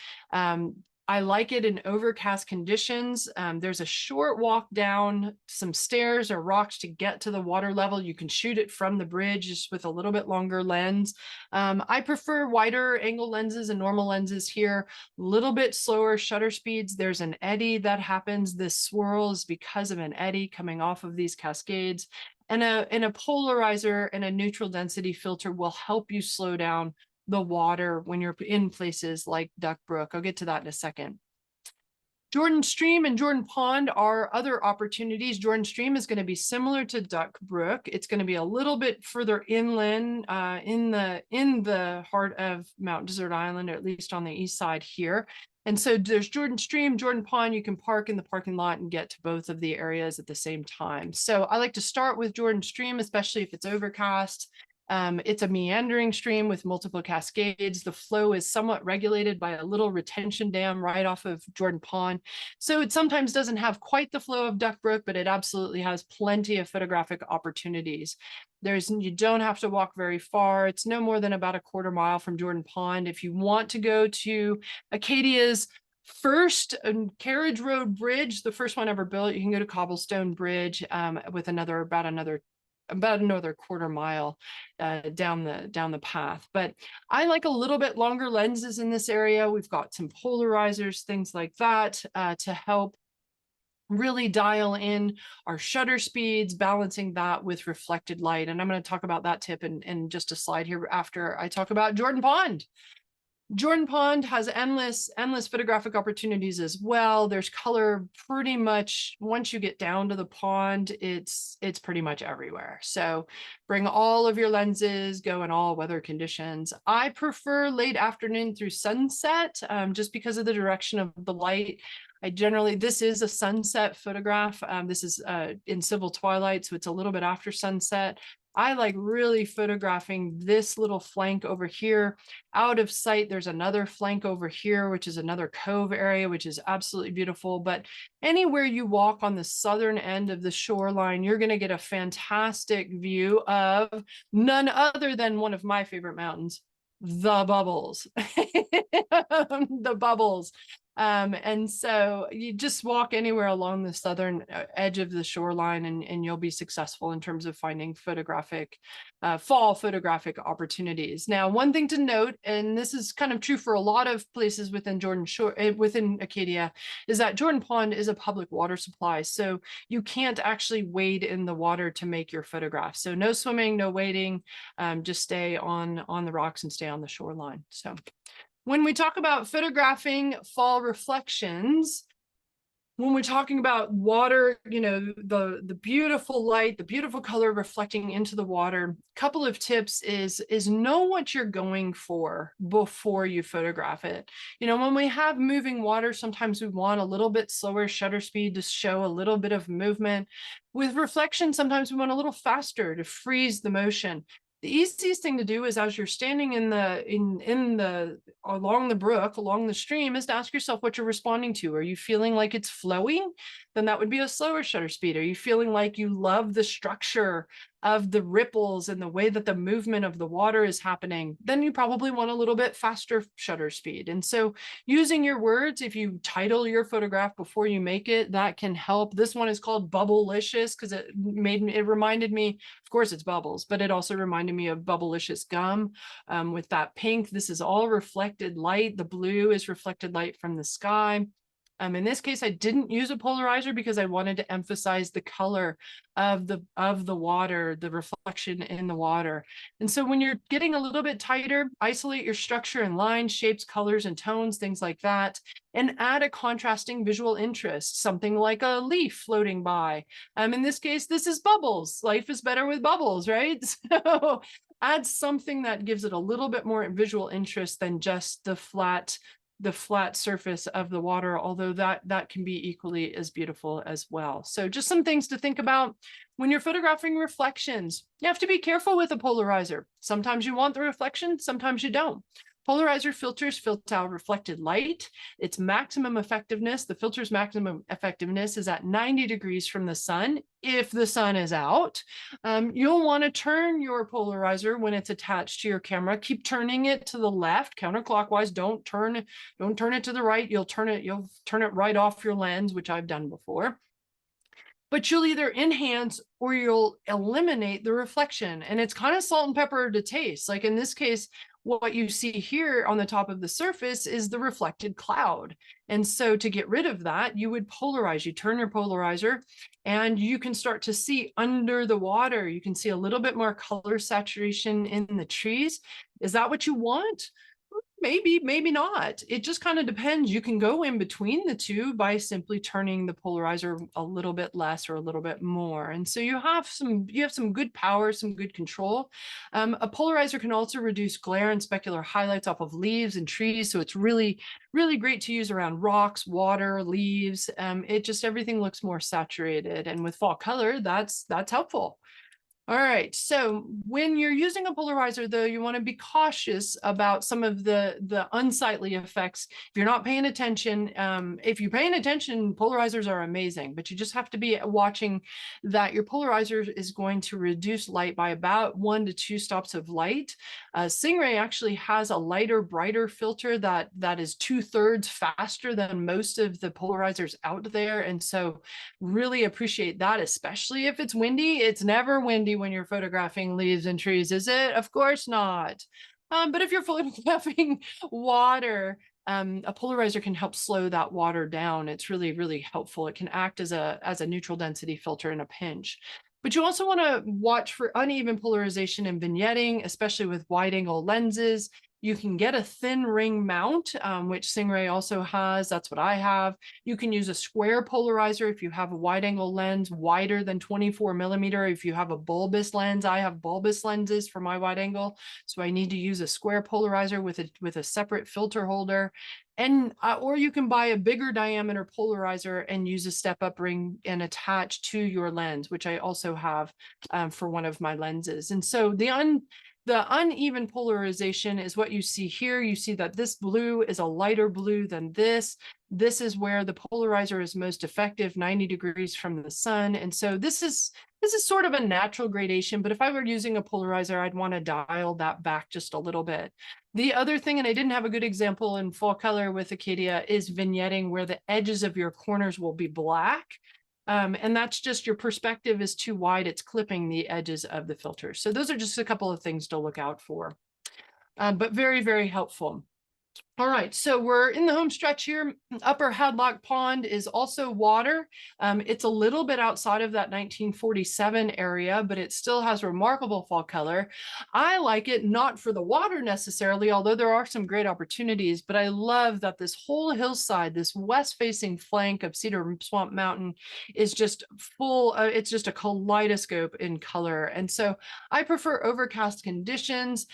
I like it in overcast conditions. There's a short walk down some stairs or rocks to get to the water level. You can shoot it from the bridge just with a little bit longer lens. I prefer wider angle lenses and normal lenses here, a little bit slower shutter speeds. There's an eddy that happens. This swirls because of an eddy coming off of these cascades. And a polarizer and a neutral density filter will help you slow down the water when you're in places like Duck Brook. I'll get to that in a second. Jordan Stream and Jordan Pond are other opportunities. Jordan Stream is going to be similar to Duck Brook. It's going to be a little bit further inland in the heart of Mount Desert Island, or at least on the east side here. And so there's Jordan Stream, Jordan Pond. You can park in the parking lot and get to both of the areas at the same time. So I like to start with Jordan Stream, especially if it's overcast. It's a meandering stream with multiple cascades. The flow is somewhat regulated by a little retention dam right off of Jordan Pond. So it sometimes doesn't have quite the flow of Duck Brook, but it absolutely has plenty of photographic opportunities. You don't have to walk very far. It's no more than about a quarter mile from Jordan Pond. If you want to go to Acadia's first carriage road bridge, the first one ever built, you can go to Cobblestone Bridge with about another quarter mile down the path. But I like a little bit longer lenses in this area. We've got some polarizers, things like that, to help really dial in our shutter speeds, balancing that with reflected light. And I'm going to talk about that tip in just a slide here after I talk about Jordan Pond. Jordan Pond has endless photographic opportunities as well. There's color pretty much once you get down to the pond, it's pretty much everywhere. So bring all of your lenses, go in all weather conditions. I prefer late afternoon through sunset just because of the direction of the light. This is a sunset photograph. This is in civil twilight, so it's a little bit after sunset. I like really photographing this little flank over here. Out of sight, there's another flank over here, which is another cove area, which is absolutely beautiful. But anywhere you walk on the southern end of the shoreline, you're going to get a fantastic view of none other than one of my favorite mountains, the Bubbles. The Bubbles. And so you just walk anywhere along the southern edge of the shoreline, and you'll be successful in terms of finding fall photographic opportunities. Now, one thing to note, and this is kind of true for a lot of places within within Acadia, is that Jordan Pond is a public water supply. So you can't actually wade in the water to make your photographs. So no swimming, no wading, just stay on the rocks and stay on the shoreline. So when we talk about photographing fall reflections, when we're talking about water, the beautiful light, the beautiful color reflecting into the water, a couple of tips is know what you're going for before you photograph it. When we have moving water, sometimes we want a little bit slower shutter speed to show a little bit of movement. With reflection, sometimes we want a little faster to freeze the motion. The easiest thing to do is, as you're standing along the brook, along the stream, is to ask yourself what you're responding to. Are you feeling like it's flowing? Then that would be a slower shutter speed. Are you feeling like you love the structure of the ripples and the way that the movement of the water is happening? Then you probably want a little bit faster shutter speed. And so using your words, if you title your photograph before you make it, that can help. This one is called Bubblelicious because it reminded me, of course it's bubbles, but it also reminded me of Bubblelicious gum with that pink. This is all reflected light. The blue is reflected light from the sky. In this case, I didn't use a polarizer because I wanted to emphasize the color of the water, the reflection in the water. And so when you're getting a little bit tighter, isolate your structure and lines, shapes, colors, and tones, things like that, and add a contrasting visual interest, something like a leaf floating by. In this case, this is bubbles. Life is better with bubbles, right? So add something that gives it a little bit more visual interest than just the flat surface of the water, although that can be equally as beautiful as well. So just some things to think about when you're photographing reflections. You have to be careful with a polarizer. Sometimes you want the reflection, sometimes you don't. Polarizer filters filter out reflected light. Its maximum effectiveness, the filter's maximum effectiveness, is at 90 degrees from the sun if the sun is out. You'll want to turn your polarizer when it's attached to your camera. Keep turning it to the left, counterclockwise. Don't turn it to the right. You'll turn it right off your lens, which I've done before. But you'll either enhance or you'll eliminate the reflection. And it's kind of salt and pepper to taste. Like in this case, what you see here on the top of the surface is the reflected cloud. And so to get rid of that, you would polarize. You turn your polarizer and you can start to see under the water. You can see a little bit more color saturation in the trees. Is that what you want? Maybe, maybe not. It just kind of depends. You can go in between the two by simply turning the polarizer a little bit less or a little bit more. And so you have some good power, some good control. A polarizer can also reduce glare and specular highlights off of leaves and trees. So it's really, really great to use around rocks, water, leaves. Everything looks more saturated. And with fall color, that's helpful. All right, so when you're using a polarizer, though, you want to be cautious about some of the unsightly effects. If you're not paying attention, if you're paying attention, polarizers are amazing, but you just have to be watching that your polarizer is going to reduce light by about 1 to 2 stops of light. Singh-Ray actually has a lighter, brighter filter that is 2/3 faster than most of the polarizers out there, and so really appreciate that, especially if it's windy. It's never windy when you're photographing leaves and trees, is it? Of course not. But if you're photographing water, a polarizer can help slow that water down. It's really, really helpful. It can act as a neutral density filter in a pinch. But you also want to watch for uneven polarization and vignetting, especially with wide angle lenses. You can get a thin ring mount, which Singh-Ray also has. That's what I have. You can use a square polarizer if you have a wide angle lens wider than 24 millimeter. If you have a bulbous lens, I have bulbous lenses for my wide angle. So I need to use a square polarizer with a separate filter holder. And or you can buy a bigger diameter polarizer and use a step up ring and attach to your lens, which I also have for one of my lenses. And so the uneven polarization is what you see here. You see that this blue is a lighter blue than this. This is where the polarizer is most effective, 90 degrees from the sun. And so this is sort of a natural gradation, but if I were using a polarizer, I'd want to dial that back just a little bit. The other thing, and I didn't have a good example in full color with Acadia, is vignetting, where the edges of your corners will be black. And that's just your perspective is too wide. It's clipping the edges of the filter. So those are just a couple of things to look out for, but very, very helpful. All right, so we're in the home stretch here. Upper Hadlock Pond is also water. It's a little bit outside of that 1947 area, but it still has remarkable fall color. I like it not for the water necessarily, although there are some great opportunities, but I love that this whole hillside, this west-facing flank of Cedar Swamp Mountain is just full, it's just a kaleidoscope in color. And so I prefer overcast conditions.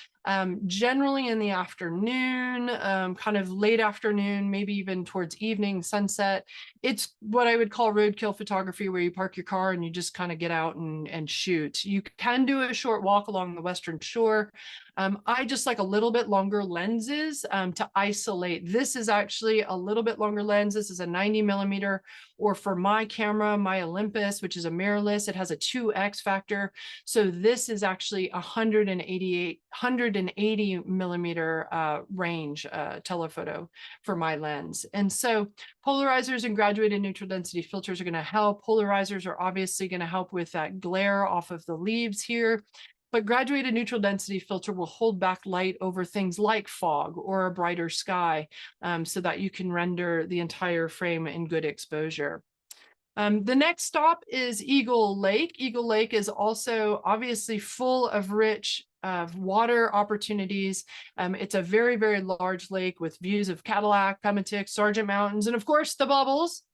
Generally in the afternoon, kind of late afternoon, maybe even towards evening, sunset. It's what I would call roadkill photography, where you park your car and you just kind of get out and shoot. You can do a short walk along the Western Shore. I just like a little bit longer lenses to isolate. This is actually a little bit longer lens. This is a 90 millimeter, or for my camera, my Olympus, which is a mirrorless, it has a 2x factor. So this is actually 180 millimeter range telephoto for my lens. And so polarizers and graduated neutral density filters are going to help. Polarizers are obviously going to help with that glare off of the leaves here. But graduated neutral density filter will hold back light over things like fog or a brighter sky, so that you can render the entire frame in good exposure. The next stop is Eagle Lake. Eagle Lake is also obviously full of rich water opportunities. It's a very, very large lake with views of Cadillac, Pematic, Sargent Mountains, and of course the bubbles.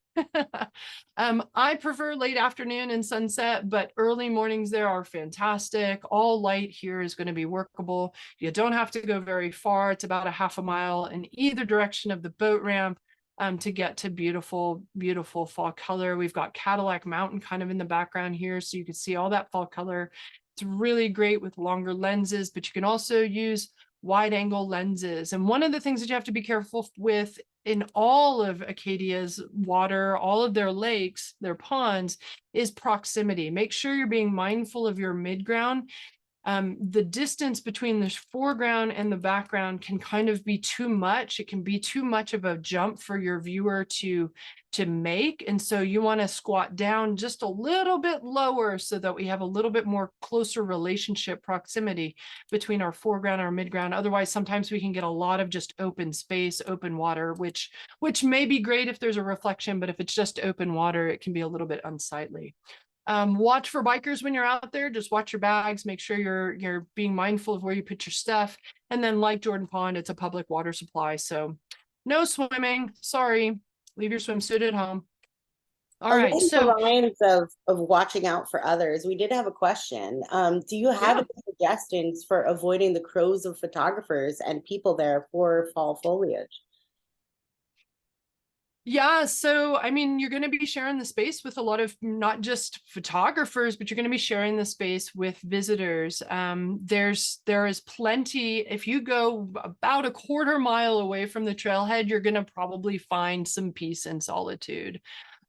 I prefer late afternoon and sunset, but early mornings there are fantastic. All light here is going to be workable. You don't have to go very far. It's about a half a mile in either direction of the boat ramp to get to beautiful, beautiful fall color. We've got Cadillac Mountain kind of in the background here, so you can see all that fall color. It's really great with longer lenses, but you can also use wide angle lenses. And one of the things that you have to be careful with in all of Acadia's water, all of their lakes, their ponds, is proximity. Make sure you're being mindful of your midground. The distance between the foreground and the background can kind of be too much. It can be too much of a jump for your viewer to make. And so you want to squat down just a little bit lower so that we have a little bit more closer relationship proximity between our foreground and our midground. Otherwise, sometimes we can get a lot of just open space, open water, which may be great if there's a reflection, but if it's just open water, it can be a little bit unsightly. Watch for bikers when you're out there. Just watch your bags, make sure you're being mindful of where you put your stuff. And then like Jordan Pond, it's a public water supply. So no swimming, sorry, leave your swimsuit at home. All right, Along the so lines of watching out for others, we did have a question. Do you have yeah. any suggestions for avoiding the crows of photographers and people there for fall foliage? Yeah, so I mean, you're going to be sharing the space with a lot of not just photographers, but you're going to be sharing the space with visitors. There is plenty. If you go about a quarter mile away from the trailhead, you're going to probably find some peace and solitude.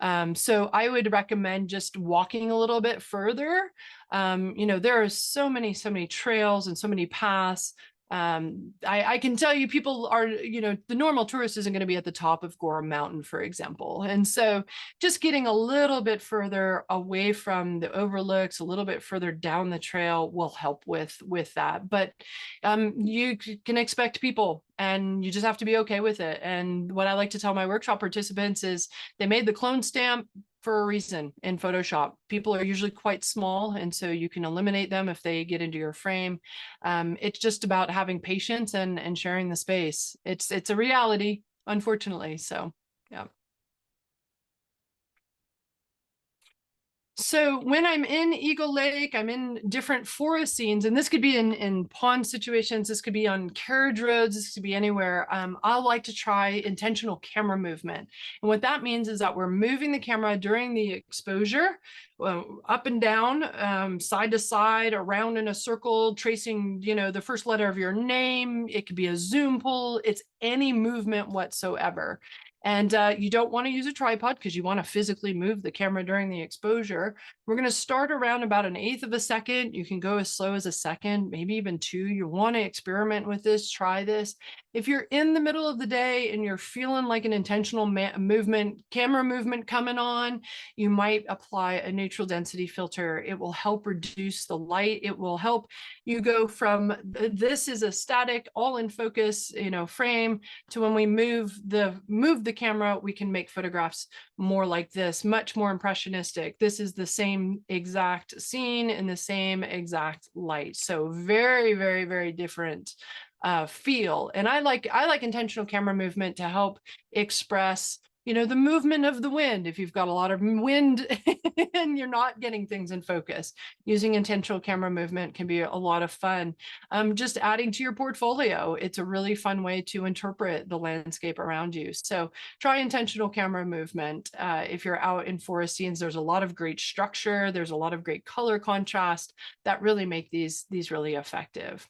So I would recommend just walking a little bit further. There are so many trails and so many paths. I can tell you people are, the normal tourist isn't going to be at the top of Gorham Mountain, for example. And so just getting a little bit further away from the overlooks, a little bit further down the trail will help with that. But you can expect people and you just have to be okay with it. And what I like to tell my workshop participants is they made the clone stamp for a reason in Photoshop. People are usually quite small, and so you can eliminate them if they get into your frame. It's just about having patience and sharing the space. It's a reality, unfortunately. So, yeah. So when I'm in Eagle Lake, I'm in different forest scenes, and this could be in pond situations, this could be on carriage roads, this could be anywhere. I like to try intentional camera movement. And what that means is that we're moving the camera during the exposure, up and down, side to side, around in a circle, tracing, the first letter of your name. It could be a zoom pull. It's any movement whatsoever. And you don't want to use a tripod because you want to physically move the camera during the exposure. We're going to start around about 1/8 of a second. You can go as slow as a second, maybe even 2. You want to experiment with this, try this. If you're in the middle of the day and you're feeling like an intentional camera movement coming on, you might apply a neutral density filter. It will help reduce the light. It will help you go from this is a static, all in focus, frame, to when we move the camera, we can make photographs more like this, much more impressionistic. This is the same exact scene in the same exact light. So very, very, very different feel. And I like intentional camera movement to help express the movement of the wind. If you've got a lot of wind and you're not getting things in focus, using intentional camera movement can be a lot of fun. Just adding to your portfolio. It's a really fun way to interpret the landscape around you. So try intentional camera movement. If you're out in forest scenes, there's a lot of great structure. There's a lot of great color contrast that really make these really effective.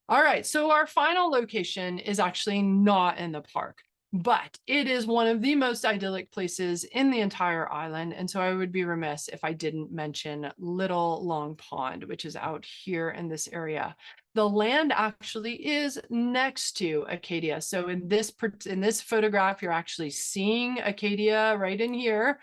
All right, so our final location is actually not in the park, but it is one of the most idyllic places in the entire island. And so I would be remiss if I didn't mention Little Long Pond, which is out here in this area. The land actually is next to Acadia. So in this photograph, you're actually seeing Acadia right in here.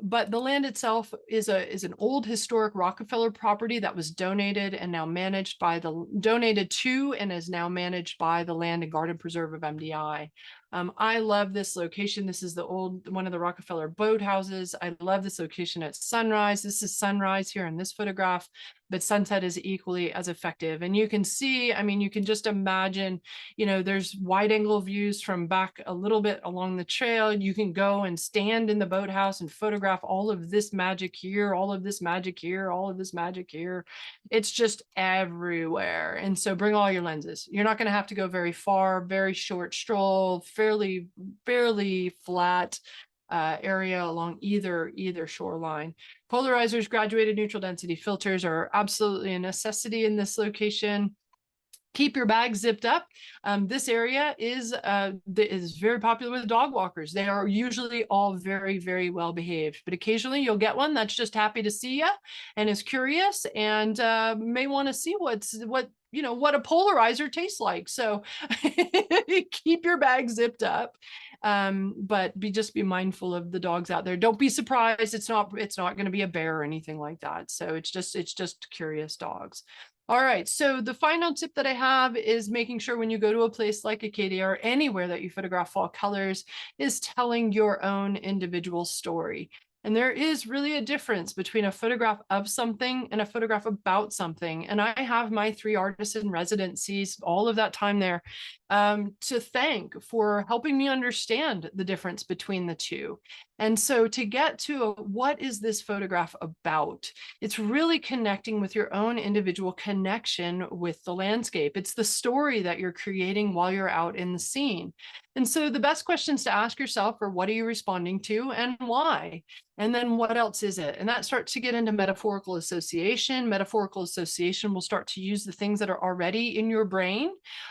But the land itself is an old historic Rockefeller property that was donated and now managed by donated to and is now managed by the Land and Garden Preserve of MDI. I love this location. This is one of the Rockefeller boathouses. I love this location at sunrise. This is sunrise here in this photograph, but sunset is equally as effective. And you can see, you can just imagine, there's wide angle views from back a little bit along the trail. You can go and stand in the boathouse and photograph all of this magic here, all of this magic here, all of this magic here. It's just everywhere. And so bring all your lenses. You're not going to have to go very far, very short stroll, fairly flat area along either shoreline. Polarizers, graduated neutral density filters are absolutely a necessity in this location. Keep your bag zipped up. This area is very popular with dog walkers. They are usually all very, very well behaved, but occasionally you'll get one that's just happy to see you and is curious and may want to see what a polarizer tastes like. So keep your bag zipped up. But just be mindful of the dogs out there. Don't be surprised. It's not going to be a bear or anything like that. So it's just curious dogs. All right, so the final tip that I have is making sure when you go to a place like Acadia or anywhere that you photograph fall colors is telling your own individual story. And there is really a difference between a photograph of something and a photograph about something. And I have my 3 artists in residencies, all of that time there, to thank for helping me understand the difference between the two. And so to get to what is this photograph about, it's really connecting with your own individual connection with the landscape. It's the story that you're creating while you're out in the scene. And so the best questions to ask yourself are, what are you responding to and why? And then what else is it? And that starts to get into metaphorical association. Metaphorical association will start to use the things that are already in your brain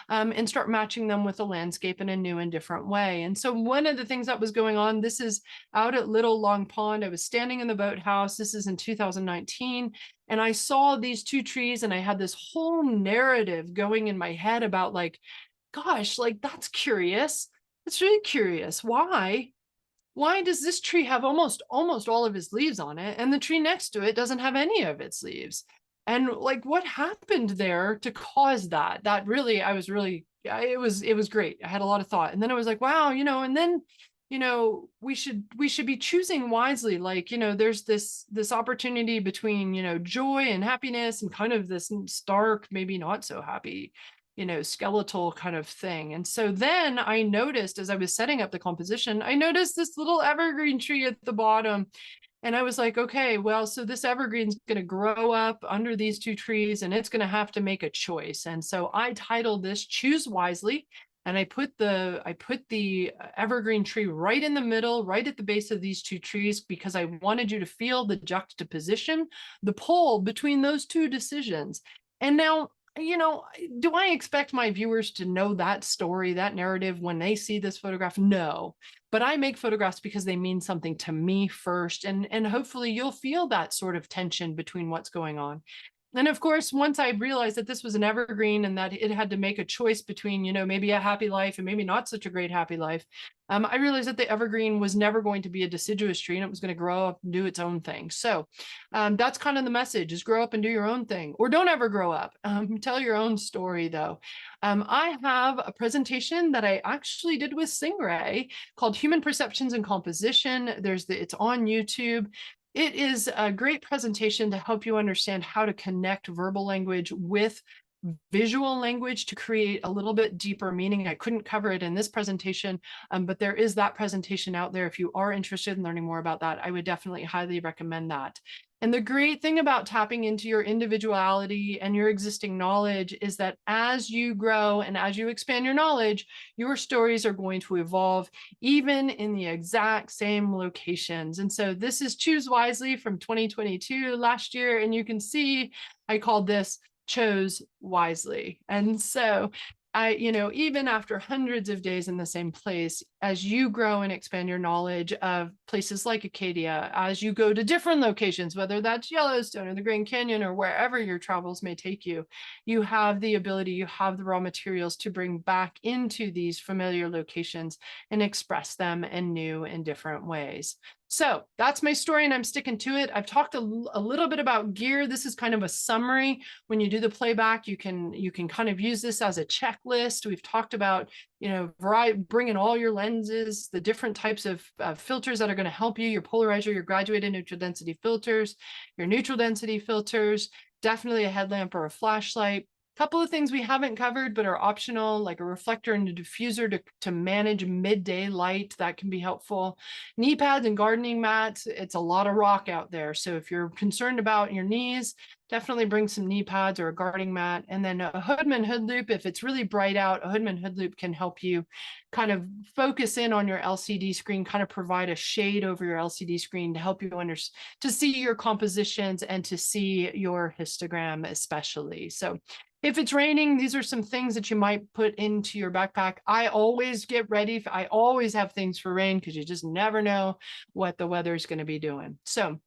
and start matching them with the landscape in a new and different way. And so one of the things that was going on, this is out at Little Long Pond. I was standing in the boathouse. This is in 2019. And I saw these 2 trees and I had this whole narrative going in my head about gosh, that's curious. It's really curious. Why does this tree have almost all of its leaves on it, and the tree next to it doesn't have any of its leaves? And what happened there to cause that? That really, it was great. I had a lot of thought, and then I was like, wow, and then, we should be choosing wisely. There's this opportunity between, joy and happiness and kind of this stark, maybe not so happy, skeletal kind of thing. And so then I noticed, as I was setting up the composition, I noticed this little evergreen tree at the bottom. And I was like, okay, well, so this evergreen's going to grow up under these two trees and it's going to have to make a choice. And so I titled this Choose Wisely. And I put the evergreen tree right in the middle, right at the base of these two trees, because I wanted you to feel the juxtaposition, the pull between those two decisions. And now, do I expect my viewers to know that story, that narrative when they see this photograph? No, but I make photographs because they mean something to me first. And hopefully you'll feel that sort of tension between what's going on. And of course, once I realized that this was an evergreen and that it had to make a choice between, maybe a happy life and maybe not such a great happy life, I realized that the evergreen was never going to be a deciduous tree and it was going to grow up and do its own thing. So that's kind of the message, is grow up and do your own thing, or don't ever grow up. Tell your own story, though. I have a presentation that I actually did with Singh-Ray called Human Perceptions and Composition. It's on YouTube. It is a great presentation to help you understand how to connect verbal language with visual language to create a little bit deeper meaning. I couldn't cover it in this presentation, but there is that presentation out there. If you are interested in learning more about that, I would definitely highly recommend that. And the great thing about tapping into your individuality and your existing knowledge is that as you grow and as you expand your knowledge, your stories are going to evolve even in the exact same locations. And so this is Choose Wisely from 2022 last year. And you can see I called this Chose Wisely. And so even after hundreds of days in the same place, as you grow and expand your knowledge of places like Acadia, as you go to different locations, whether that's Yellowstone or the Grand Canyon or wherever your travels may take you, you have the ability, you have the raw materials to bring back into these familiar locations and express them in new and different ways. So that's my story and I'm sticking to it. I've talked a little bit about gear. This is kind of a summary. When you do the playback, you can kind of use this as a checklist. We've talked about, bringing all your lenses, the different types of filters that are going to help you, your polarizer, your graduated neutral density filters, your neutral density filters, definitely a headlamp or a flashlight. Couple of things we haven't covered but are optional, like a reflector and a diffuser to manage midday light. That can be helpful. Knee pads and gardening mats. It's a lot of rock out there, so if you're concerned about your knees, definitely bring some knee pads or a gardening mat. And then a Hoodman hood loop. If it's really bright out, a Hoodman hood loop can help you kind of focus in on your LCD screen, kind of provide a shade over your LCD screen to help you to see your compositions and to see your histogram especially. So if it's raining, these are some things that you might put into your backpack. I always get ready. I always have things for rain because you just never know what the weather is going to be doing. So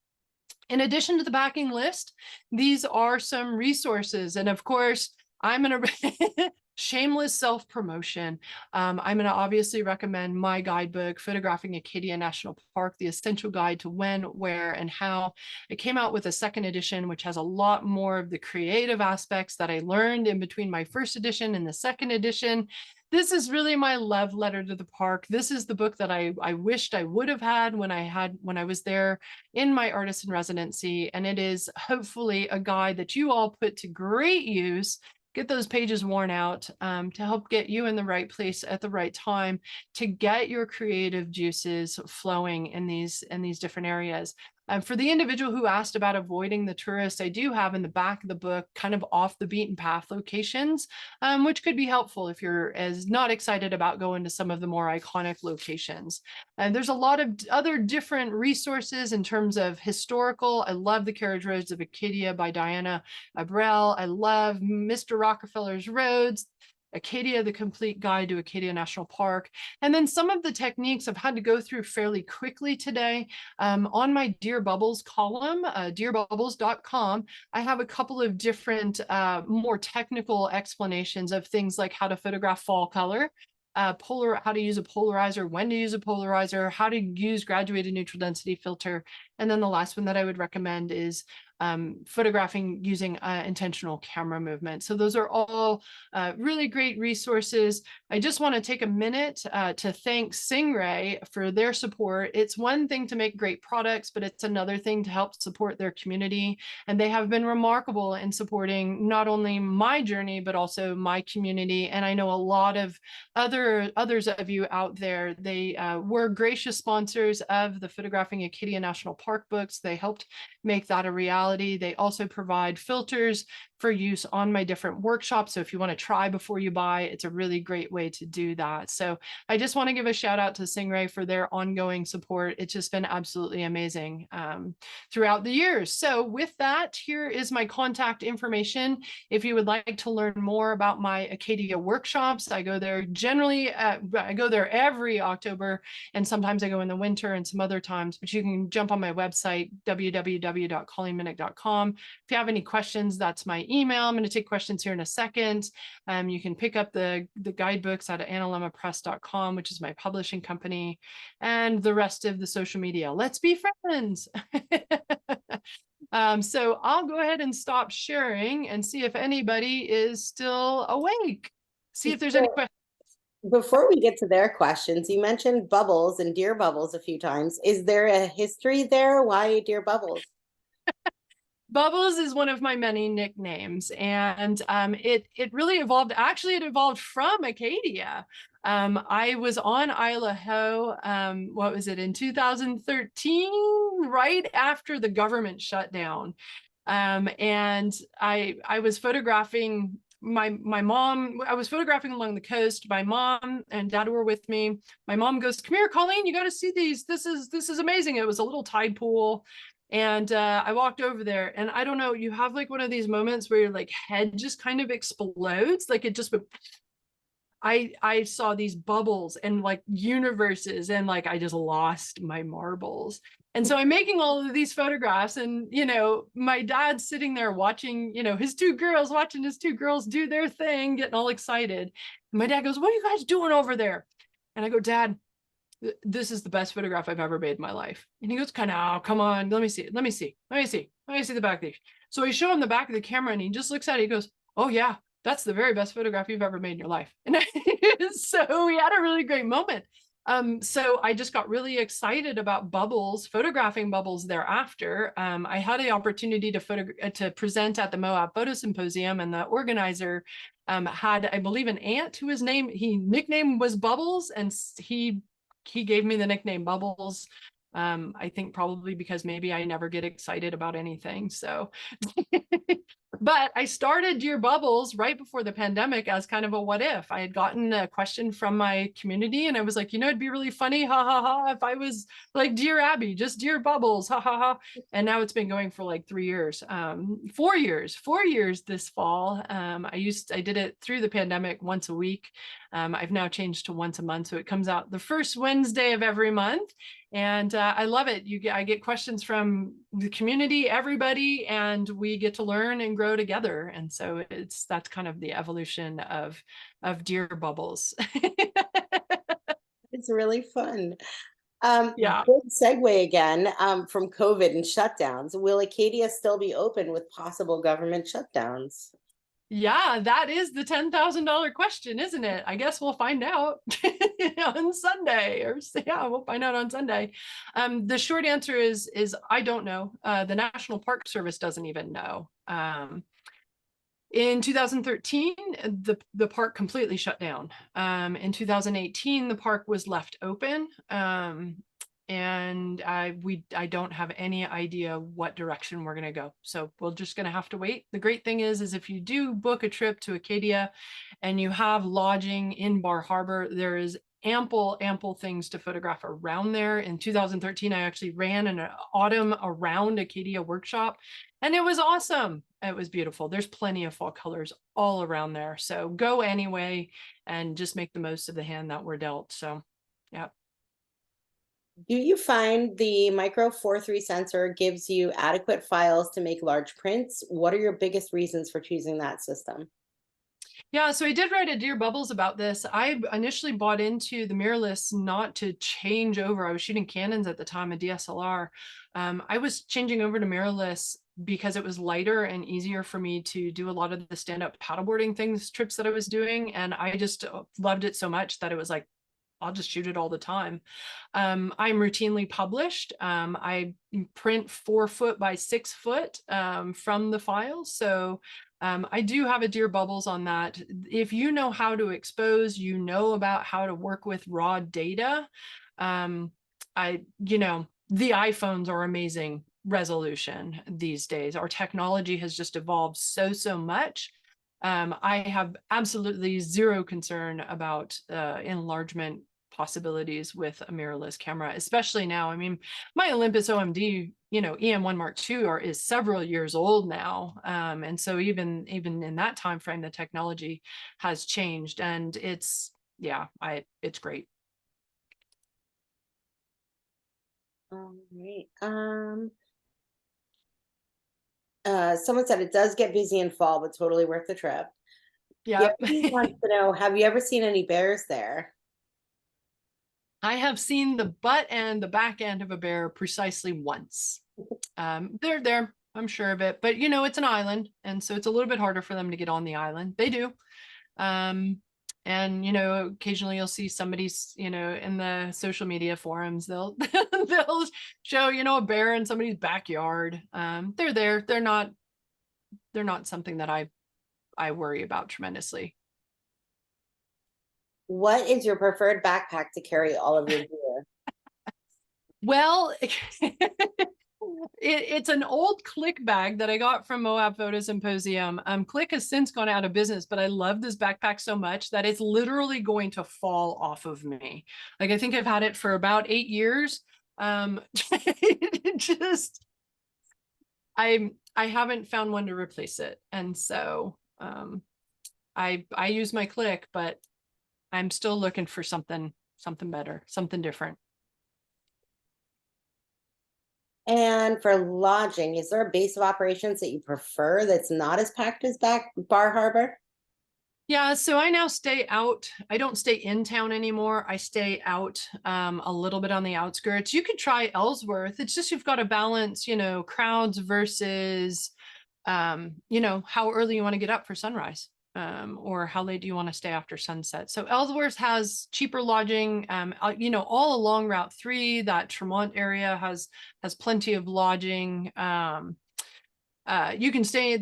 in addition to the backing list, these are some resources. And of course, I'm going to shameless self-promotion. I'm going to obviously recommend my guidebook, Photographing Acadia National Park, The Essential Guide to When, Where, and How. It came out with a second edition, which has a lot more of the creative aspects that I learned in between my first edition and the second edition. This is really my love letter to the park. This is the book that I wished I would have had when I was there in my artist in residency. And it is hopefully a guide that you all put to great use, get those pages worn out, to help get you in the right place at the right time, to get your creative juices flowing in these different areas. For the individual who asked about avoiding the tourists, I do have in the back of the book kind of off the beaten path locations, which could be helpful if you're not excited about going to some of the more iconic locations. And there's a lot of other different resources in terms of historical. I love The Carriage Roads of Acadia by Diana Abrell. I love Mr. Rockefeller's Roads, Acadia, The Complete Guide to Acadia National Park. And then some of the techniques I've had to go through fairly quickly today. On my Dear Bubbles column, dearbubbles.com, I have a couple of different more technical explanations of things like how to photograph fall color, how to use a polarizer, when to use a polarizer, how to use graduated neutral density filter. And then the last one that I would recommend is photographing using intentional camera movement. So those are all really great resources. I just want to take a minute to thank Singh-Ray for their support. It's one thing to make great products, but it's another thing to help support their community. And they have been remarkable in supporting not only my journey, but also my community. And I know a lot of others of you out there. They were gracious sponsors of the Photographing Acadia National Park books. They helped make that a reality. They also provide filters for use on my different workshops. So if you want to try before you buy, it's a really great way to do that. So I just want to give a shout out to Singh-Ray for their ongoing support. It's just been absolutely amazing throughout the years. So with that, here is my contact information. If you would like to learn more about my Acadia workshops, I go there generally, I go there every October, and sometimes I go in the winter and some other times, but you can jump on my website, www.colleenminiuk.com. If you have any questions, that's my email. I'm going to take questions here in a second. You can pick up the guidebooks at analemmapress.com, which is my publishing company, and the rest of the social media. Let's be friends. So I'll go ahead and stop sharing and see if anybody is still awake. See if there's any questions. Before we get to their questions, you mentioned bubbles and dear bubbles a few times. Is there a history there? Why dear bubbles? Bubbles is one of my many nicknames, and it really evolved. Actually, it evolved from Acadia. I was on Isla Ho, what was it, in 2013, right after the government shut down. And I was photographing my mom. I was photographing along the coast. My mom and dad were with me. My mom goes, "Come here, Colleen, you got to see these. This is amazing." It was a little tide pool. And I walked over there, and I don't know, you have like one of these moments where your like head just kind of explodes. Like it just, I saw these bubbles and like universes, and like I just lost my marbles. And so I'm making all of these photographs, and my dad's sitting there watching, his two girls do their thing, getting all excited. And my dad goes, "What are you guys doing over there?" And I go, "Dad, this is the best photograph I've ever made in my life." And he goes, "Oh, come on, let me see the back of the." So I show him the back of the camera, and he just looks at it. He goes, "Oh yeah, that's the very best photograph you've ever made in your life." And so we had a really great moment. So I just got really excited about bubbles, photographing bubbles thereafter. I had the opportunity to present at the Moab Photo Symposium, and the organizer had, I believe, an aunt who he nickname was Bubbles, and he gave me the nickname Bubbles. I think probably because maybe I never get excited about anything. So, but I started Dear Bubbles right before the pandemic as kind of a what if. I had gotten a question from my community, and I was like, it'd be really funny, ha ha ha, if I was like Dear Abby, just Dear Bubbles, ha ha ha. And now it's been going for like 3 years, 4 years this fall. I did it through the pandemic once a week. I've now changed to once a month, so it comes out the first Wednesday of every month. And I love it. I get questions from the community, everybody, and we get to learn and grow together. And so that's kind of the evolution of Dear Bubbles. It's really fun. Yeah. Good segue again from COVID and shutdowns. Will Acadia still be open with possible government shutdowns? Yeah, that is the $10,000 question, isn't it? I guess we'll find out on Sunday, we'll find out on Sunday. The short answer is I don't know. The National Park Service doesn't even know. In 2013, the park completely shut down. In 2018, the park was left open. And I don't have any idea what direction we're going to go. So we're just going to have to wait. The great thing is if you do book a trip to Acadia and you have lodging in Bar Harbor, there is ample things to photograph around there. In 2013, I actually ran an autumn around Acadia workshop, and it was awesome. It was beautiful. There's plenty of fall colors all around there. So go anyway and just make the most of the hand that we're dealt. So, yeah. Do you find the Micro Four 3 sensor gives you adequate files to make large prints? What are your biggest reasons for choosing that system? Yeah, so I did write a Dear Bubbles about this. I initially bought into the mirrorless not to change over. I was shooting Canons at the time, a DSLR. I was changing over to mirrorless because it was lighter and easier for me to do a lot of the stand-up paddleboarding trips that I was doing. And I just loved it so much that it was like, I'll just shoot it all the time. I'm routinely published. I print 4 foot by 6 foot from the files. So I do have a dear bubbles on that. If you know how to expose, you know about how to work with raw data. The iPhones are amazing resolution these days. Our technology has just evolved so much. I have absolutely zero concern about enlargement possibilities with a mirrorless camera, especially now. I mean, my Olympus OMD, EM1 Mark II is several years old now. And so even in that time frame, the technology has changed, and it's great. All right. Someone said it does get busy in fall, but totally worth the trip. Yeah. Gary wants to know, have you ever seen any bears there? I have seen the butt and the back end of a bear precisely once. They're there, I'm sure of it, but it's an island, and so it's a little bit harder for them to get on the island. They do. And occasionally you'll see somebody's, in the social media forums, they'll they'll show, a bear in somebody's backyard. They're there. They're not something that I worry about tremendously. What is your preferred backpack to carry all of your gear? Well, it's an old Click bag that I got from Moab Photo Symposium. Click has since gone out of business, but I love this backpack so much that it's literally going to fall off of me. Like, I think I've had it for about 8 years. Just, I haven't found one to replace it. And so I use my Click, but I'm still looking for something better, something different. And for lodging, is there a base of operations that you prefer that's not as packed as Bar Harbor? Yeah, so I now stay out. I don't stay in town anymore. I stay out a little bit on the outskirts. You could try Ellsworth. It's just you've got to balance, crowds versus, how early you want to get up for sunrise. Or how late do you want to stay after sunset? So Ellsworth has cheaper lodging, all along Route 3. That Tremont area has plenty of lodging. You can stay,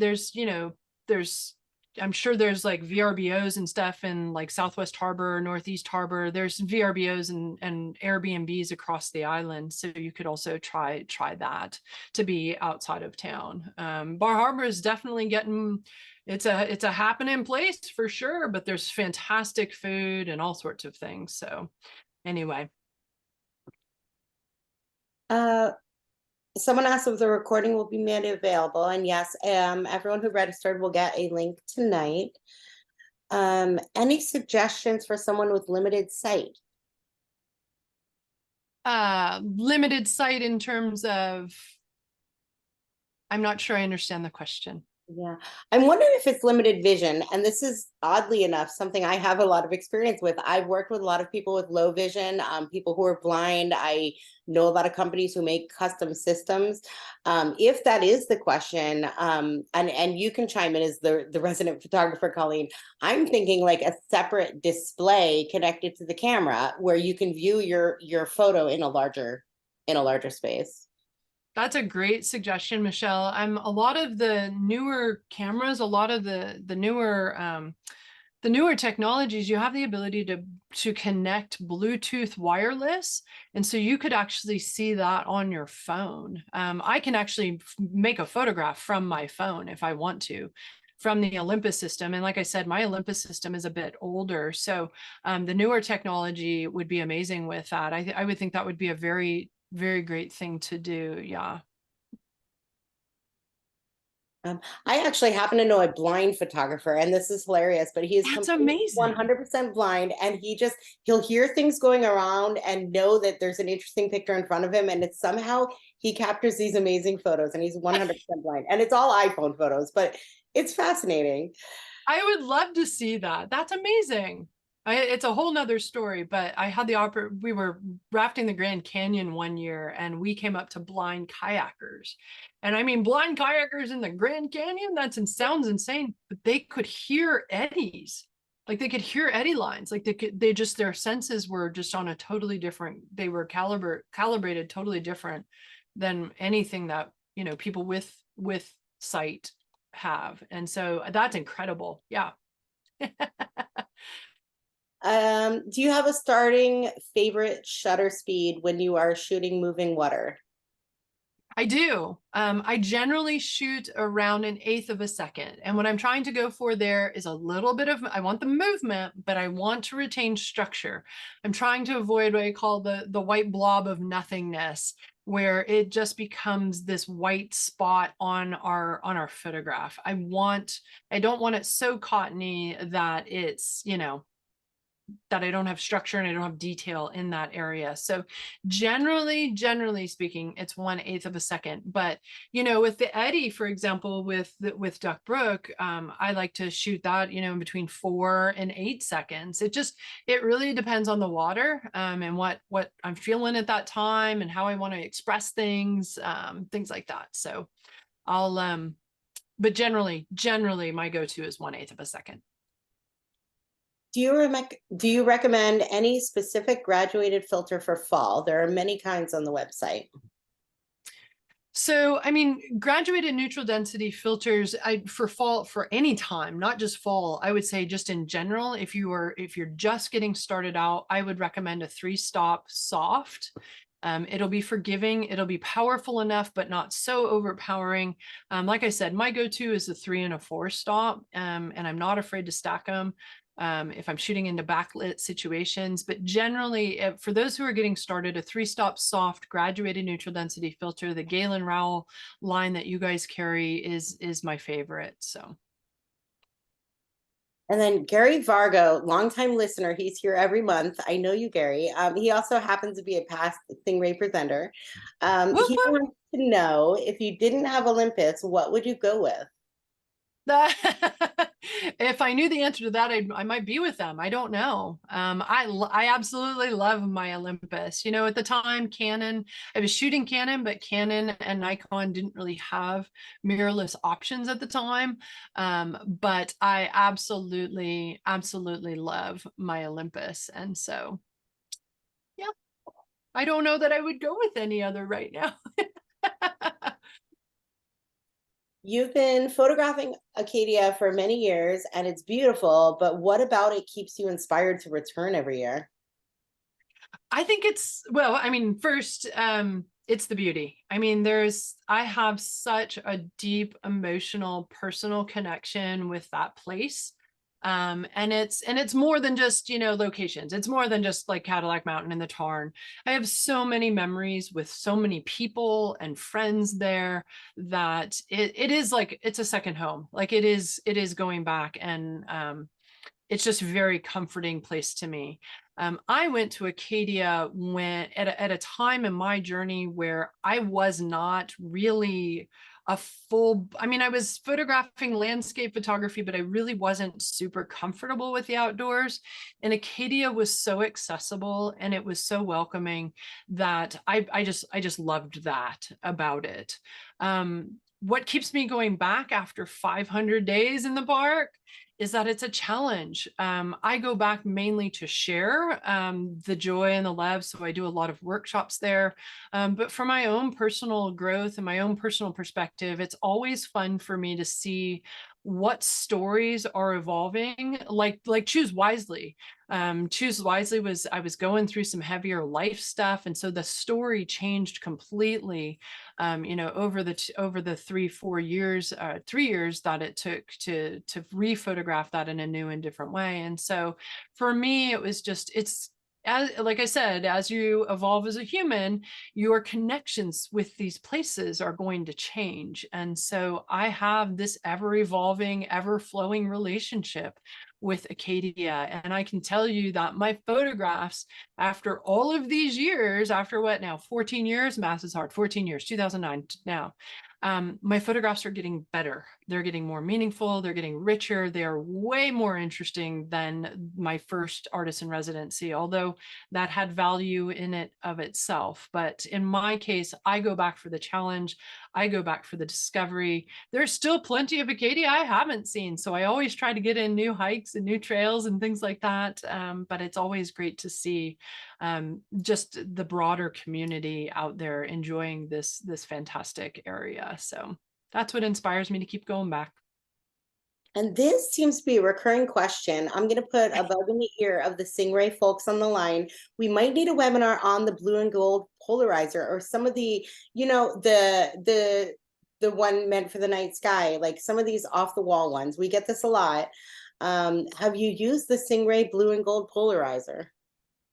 I'm sure there's like VRBOs and stuff in like Southwest Harbor, Northeast Harbor. There's VRBOs and Airbnbs across the island. So you could also try that to be outside of town. Bar Harbor is definitely it's a happening place for sure, but there's fantastic food and all sorts of things. So anyway. Someone asked if the recording will be made available, and yes, everyone who registered will get a link tonight. Any suggestions for someone with limited sight? Limited sight in terms of, I'm not sure I understand the question. Yeah, I'm wondering if it's limited vision, and this is oddly enough something I have a lot of experience with. I've worked with a lot of people with low vision, people who are blind. I know a lot of companies who make custom systems. If that is the question, and you can chime in as the resident photographer, Colleen, I'm thinking like a separate display connected to the camera where you can view your photo in a larger space. That's a great suggestion, Michelle. A lot of the newer cameras, a lot of the newer technologies, you have the ability to connect Bluetooth wireless. And so you could actually see that on your phone. I can actually make a photograph from my phone if I want to, from the Olympus system. And like I said, my Olympus system is a bit older. So the newer technology would be amazing with that. I would think that would be a very, very great thing to do. Yeah. I actually happen to know a blind photographer, and this is hilarious, but he is That's completely amazing. 100% blind, and he'll hear things going around and know that there's an interesting picture in front of him, and it's somehow he captures these amazing photos, and he's 100% blind, and it's all iPhone photos, but it's fascinating. I would love to see that. That's amazing. It's a whole nother story, but I had we were rafting the Grand Canyon one year and we came up to blind kayakers. And I mean, blind kayakers in the Grand Canyon, sounds insane, but they could hear eddies. Like they could hear eddy lines. Like their senses were just on a totally different, they were calibrated totally different than anything that, people with sight have. And so that's incredible. Yeah. Do you have a starting favorite shutter speed when you are shooting moving water? I do. I generally shoot around 1/8 of a second. And what I'm trying to go for there is a little bit of, I want the movement, but I want to retain structure. I'm trying to avoid what I call the white blob of nothingness, where it just becomes this white spot on our photograph. I don't want it so cottony that it's, that I don't have structure and I don't have detail in that area. So generally speaking, it's 1/8 of a second. But with the eddy, for example, with Duck Brook, I like to shoot that, in between 4 and 8 seconds. It really depends on the water, and what I'm feeling at that time and how I want to express things, things like that. So I'll but generally my go-to is 1/8 of a second. Do you recommend any specific graduated filter for fall? There are many kinds on the website. So, I mean, graduated neutral density filters, for fall, for any time, not just fall, I would say just in general, if you're just getting started out, I would recommend a 3-stop soft. It'll be forgiving, it'll be powerful enough, but not so overpowering. Like I said, my go-to is a 3 and a 4-stop, and I'm not afraid to stack them if I'm shooting into backlit situations. But generally, for those who are getting started, a 3-stop soft graduated neutral density filter, the Galen Rowell line that you guys carry is my favorite. So. And then Gary Vargo, longtime listener, he's here every month. I know you, Gary. He also happens to be a past Singh-Ray presenter. He wants to know, if you didn't have Olympus, what would you go with? If I knew the answer to that, I might be with them. I don't know. I absolutely love my Olympus. At the time, Canon, I was shooting Canon, but Canon and Nikon didn't really have mirrorless options at the time. But I absolutely love my Olympus. And so, yeah, I don't know that I would go with any other right now. You've been photographing Acadia for many years and it's beautiful, but what about it keeps you inspired to return every year? I think well, I mean, first, it's the beauty. I mean, I have such a deep emotional, personal connection with that place. And it's more than just, locations. It's more than just like Cadillac Mountain and the Tarn. I have so many memories with so many people and friends there that it is like, it's a second home. Like it is going back, and it's just a very comforting place to me. I went to Acadia at a time in my journey where I was not really I mean, I was photographing landscape photography, but I really wasn't super comfortable with the outdoors. And Acadia was so accessible and it was so welcoming that I just loved that about it. What keeps me going back after 500 days in the park is that it's a challenge. I go back mainly to share the joy and the love. So I do a lot of workshops there. But for my own personal growth and my own personal perspective, it's always fun for me to see what stories are evolving, like Choose Wisely. Choose Wisely I was going through some heavier life stuff. And so the story changed completely, over the 3 years that it took to re-photograph that in a new and different way. And so for me, it was just, like I said, as you evolve as a human, your connections with these places are going to change. And so I have this ever evolving, ever flowing relationship with Acadia. And I can tell you that my photographs, after all of these years, after what now, 14 years, math is hard, 14 years, 2009 now, my photographs are getting better. They're getting more meaningful. They're getting richer. They are way more interesting than my first artist in residency, although that had value in it of itself. But in my case, I go back for the challenge. I go back for the discovery. There's still plenty of Acadia I haven't seen. So I always try to get in new hikes and new trails and things like that. But it's always great to see just the broader community out there enjoying this fantastic area. So that's what inspires me to keep going back. And this seems to be a recurring question. I'm going to put a bug in the ear of the Singh-Ray folks on the line. We might need a webinar on the blue and gold polarizer, or some of the, the one meant for the night sky, like some of these off the wall ones. We get this a lot. Have you used the Singh-Ray blue and gold polarizer?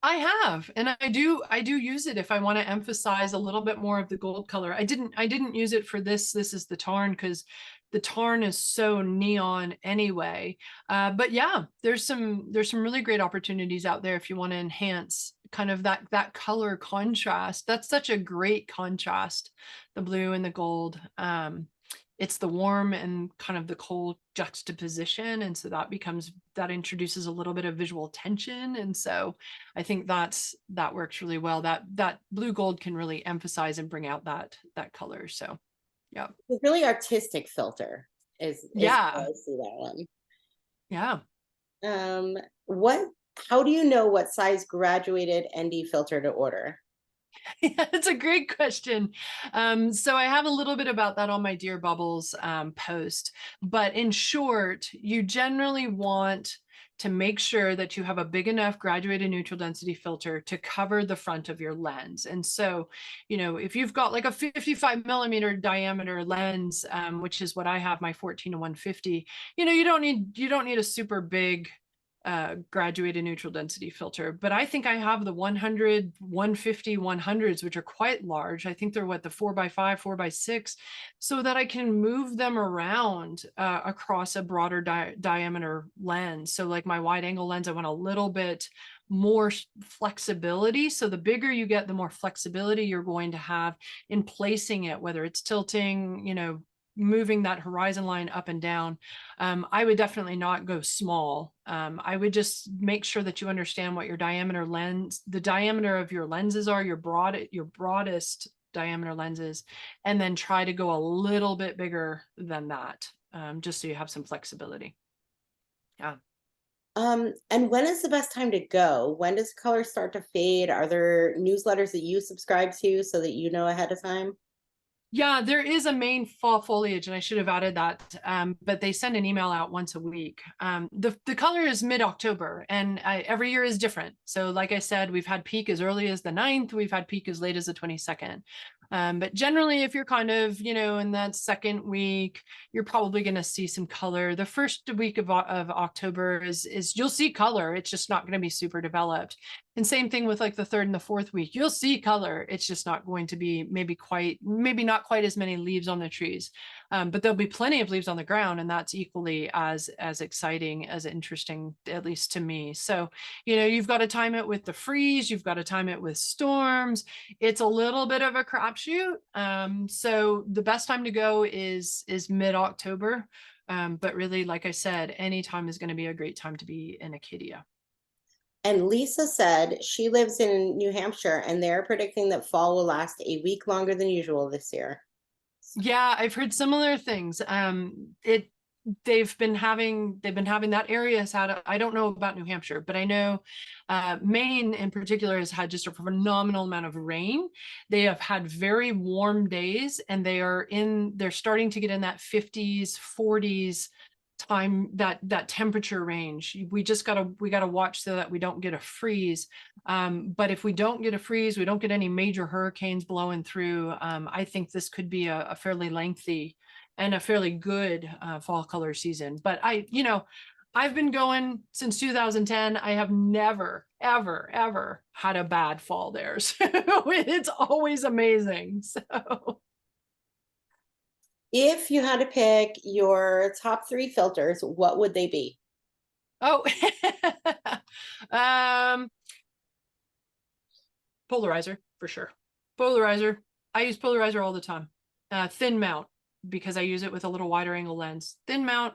I have, and I do use it if I want to emphasize a little bit more of the gold color. I didn't use it for this. This is the tarn, because the tarn is so neon anyway. But yeah, there's some really great opportunities out there if you want to enhance kind of that color contrast. That's such a great contrast, the blue and the gold. It's the warm and kind of the cold juxtaposition, and so that introduces a little bit of visual tension, and so I think that works really well. That blue gold can really emphasize and bring out that color. So yeah. It's really artistic filter is Yeah. how I see that one. Yeah. How do you know what size graduated ND filter to order? Yeah, it's a great question. So I have a little bit about that on my Dear Bubbles post, but in short, you generally want to make sure that you have a big enough graduated neutral density filter to cover the front of your lens. And so, if you've got like a 55 millimeter diameter lens, which is what I have, my 14 to 150, you don't need a super big graduated neutral density filter, but I think I have the 100, 150, 100s, which are quite large. I think they're the 4x5, 4x6, so that I can move them around across a broader diameter lens. So like my wide angle lens, I want a little bit more flexibility. So the bigger you get, the more flexibility you're going to have in placing it, whether it's tilting, moving that horizon line up and down. I would definitely not go small. I would just make sure that you understand what the diameter of your lenses are, your broadest diameter lenses, and then try to go a little bit bigger than that, just so you have some flexibility. Yeah. And when is the best time to go? When does color start to fade? Are there newsletters that you subscribe to so that you know ahead of time? Yeah, there is a main fall foliage, and I should have added that, but they send an email out once a week. The color is mid-October, and every year is different. So like I said, we've had peak as early as the 9th, we've had peak as late as the 22nd. But generally, if you're kind of, in that second week, you're probably going to see some color. The first week of October is you'll see color. It's just not going to be super developed. And same thing with like the 3rd and the 4th week, you'll see color. It's just not going to be maybe not quite as many leaves on the trees, but there'll be plenty of leaves on the ground, and that's equally as exciting, as interesting, at least to me. So, you've got to time it with the freeze, you've got to time it with storms. It's a little bit of a crapshoot. So the best time to go is mid-October. But really, like I said, any time is going to be a great time to be in Acadia. And Lisa said she lives in New Hampshire, and they're predicting that fall will last a week longer than usual this year. Yeah, I've heard similar things. They've been having that area has had, I don't know about New Hampshire, but I know Maine in particular has had just a phenomenal amount of rain. They have had very warm days, and they're starting to get in that 50s, 40s time, that temperature range. We gotta watch so that we don't get a freeze. But if we don't get a freeze, we don't get any major hurricanes blowing through. I think this could be a fairly lengthy and a fairly good fall color season. But I've been going since 2010. I have never, ever, ever had a bad fall there. So it's always amazing. So If you had to pick your top 3 filters, what would they be? oh polarizer for sure. Polarizer. I use polarizer all the time. Thin mount. because I use it with a little wider angle lens. Thin mount,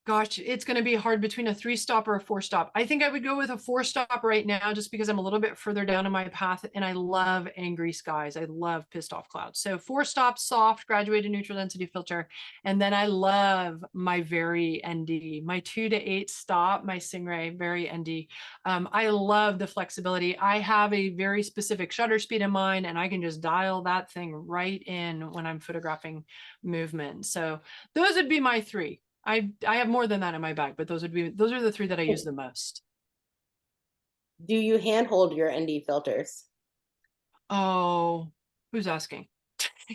gosh, it's going to be hard between a 3-stop or a 4-stop. I think I would go with a 4-stop right now, just because I'm a little bit further down in my path and I love angry skies. I love pissed off clouds. So 4-stop, soft, graduated neutral density filter. And then I love my very ND, my 2 to 8 stop, my Singh-Ray, very ND. I love the flexibility. I have a very specific shutter speed in mind, and I can just dial that thing right in when I'm photographing movement. So those would be my 3. I have more than that in my bag, but those are the 3 that I use the most. Do you handhold your ND filters? Oh, who's asking?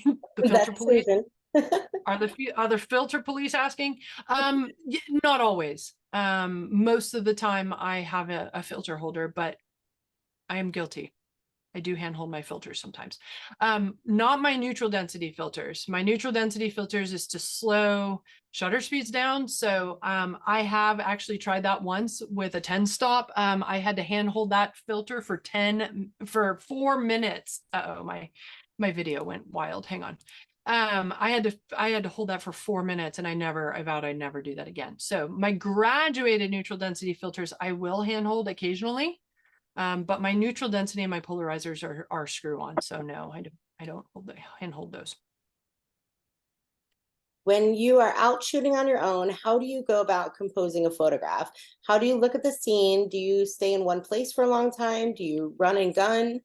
The filter That's police? Susan. Are the filter police asking? Not always. Most of the time I have a filter holder, but I am guilty. I do handhold my filters sometimes. Not my neutral density filters. My neutral density filters is to slow shutter speeds down. So I have actually tried that once with a 10-stop. I had to handhold that filter for 4 minutes. Uh-oh, my video went wild. Hang on. I had to hold that for 4 minutes, and I vowed I'd never do that again. So my graduated neutral density filters, I will handhold occasionally. But my neutral density and my polarizers are screw on. So no, I don't handhold those. When you are out shooting on your own, how do you go about composing a photograph? How do you look at the scene? Do you stay in one place for a long time? Do you run and gun?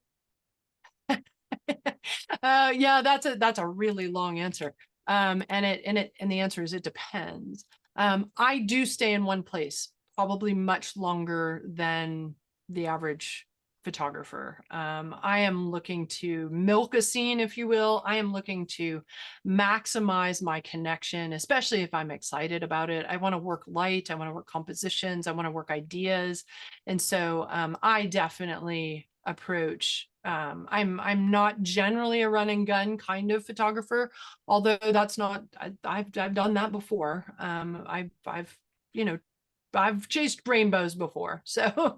Yeah, that's a really long answer. And the answer is it depends. I do stay in one place probably much longer than the average photographer. I am looking to milk a scene, if you will. I am looking to maximize my connection, especially if I'm excited about it. I want to work light. I want to work compositions. I want to work ideas. And so I definitely approach. I'm not generally a run and gun kind of photographer, although that's not, I've done that before. I've you know, I've chased rainbows before. So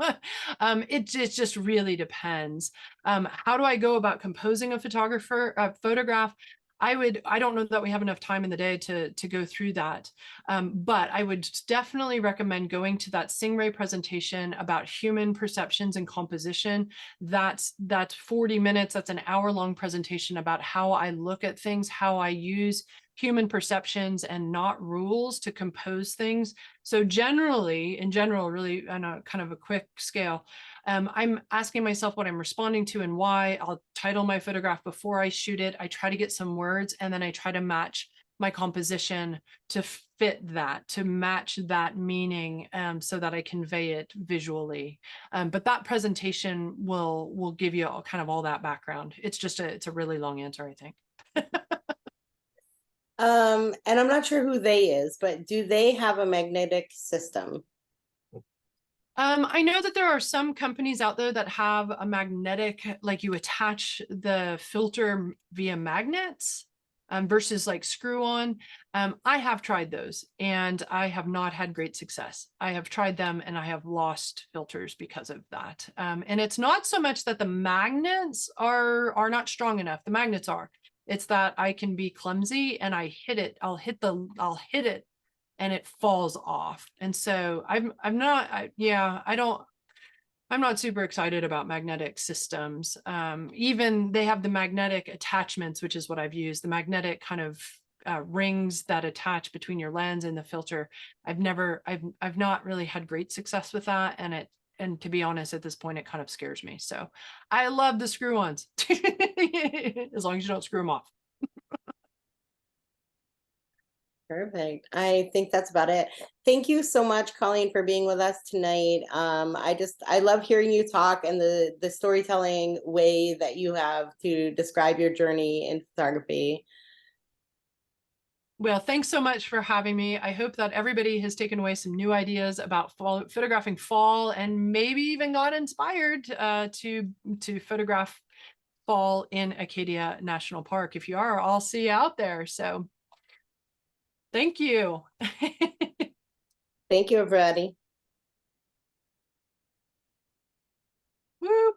it just really depends. How do I go about composing a photograph? I don't know that we have enough time in the day to go through that. But I would definitely recommend going to that Singh-Ray presentation about human perceptions and composition. That's 40 minutes. That's an hour-long presentation about how I look at things, how I use human perceptions and not rules to compose things. So in general, really on a kind of a quick scale, I'm asking myself what I'm responding to and why. I'll title my photograph before I shoot it. I try to get some words, and then I try to match my composition to fit that, to match that meaning, so that I convey it visually. But that presentation will give you kind of all that background. It's a really long answer, I think. And I'm not sure who they is, but do they have a magnetic system? I know that there are some companies out there that have a magnetic, like you attach the filter via magnets, versus like screw on. I have tried those and I have not had great success. I have tried them and I have lost filters because of that. And it's not so much that the magnets are not strong enough. The magnets are. It's that I can be clumsy and I hit it. I'll hit it and it falls off. And so I'm not super excited about magnetic systems. Even they have the magnetic attachments, which is what I've used, the magnetic kind of rings that attach between your lens and the filter. I've not really had great success with that. And to be honest, at this point, it kind of scares me. So I love the screw-ons, as long as you don't screw them off. Perfect. I think that's about it. Thank you so much, Colleen, for being with us tonight. I love hearing you talk and the storytelling way that you have to describe your journey in photography. Well, thanks so much for having me. I hope that everybody has taken away some new ideas about photographing fall, and maybe even got inspired to photograph fall in Acadia National Park. If you are, I'll see you out there. So thank you. Thank you, everybody. Whoop.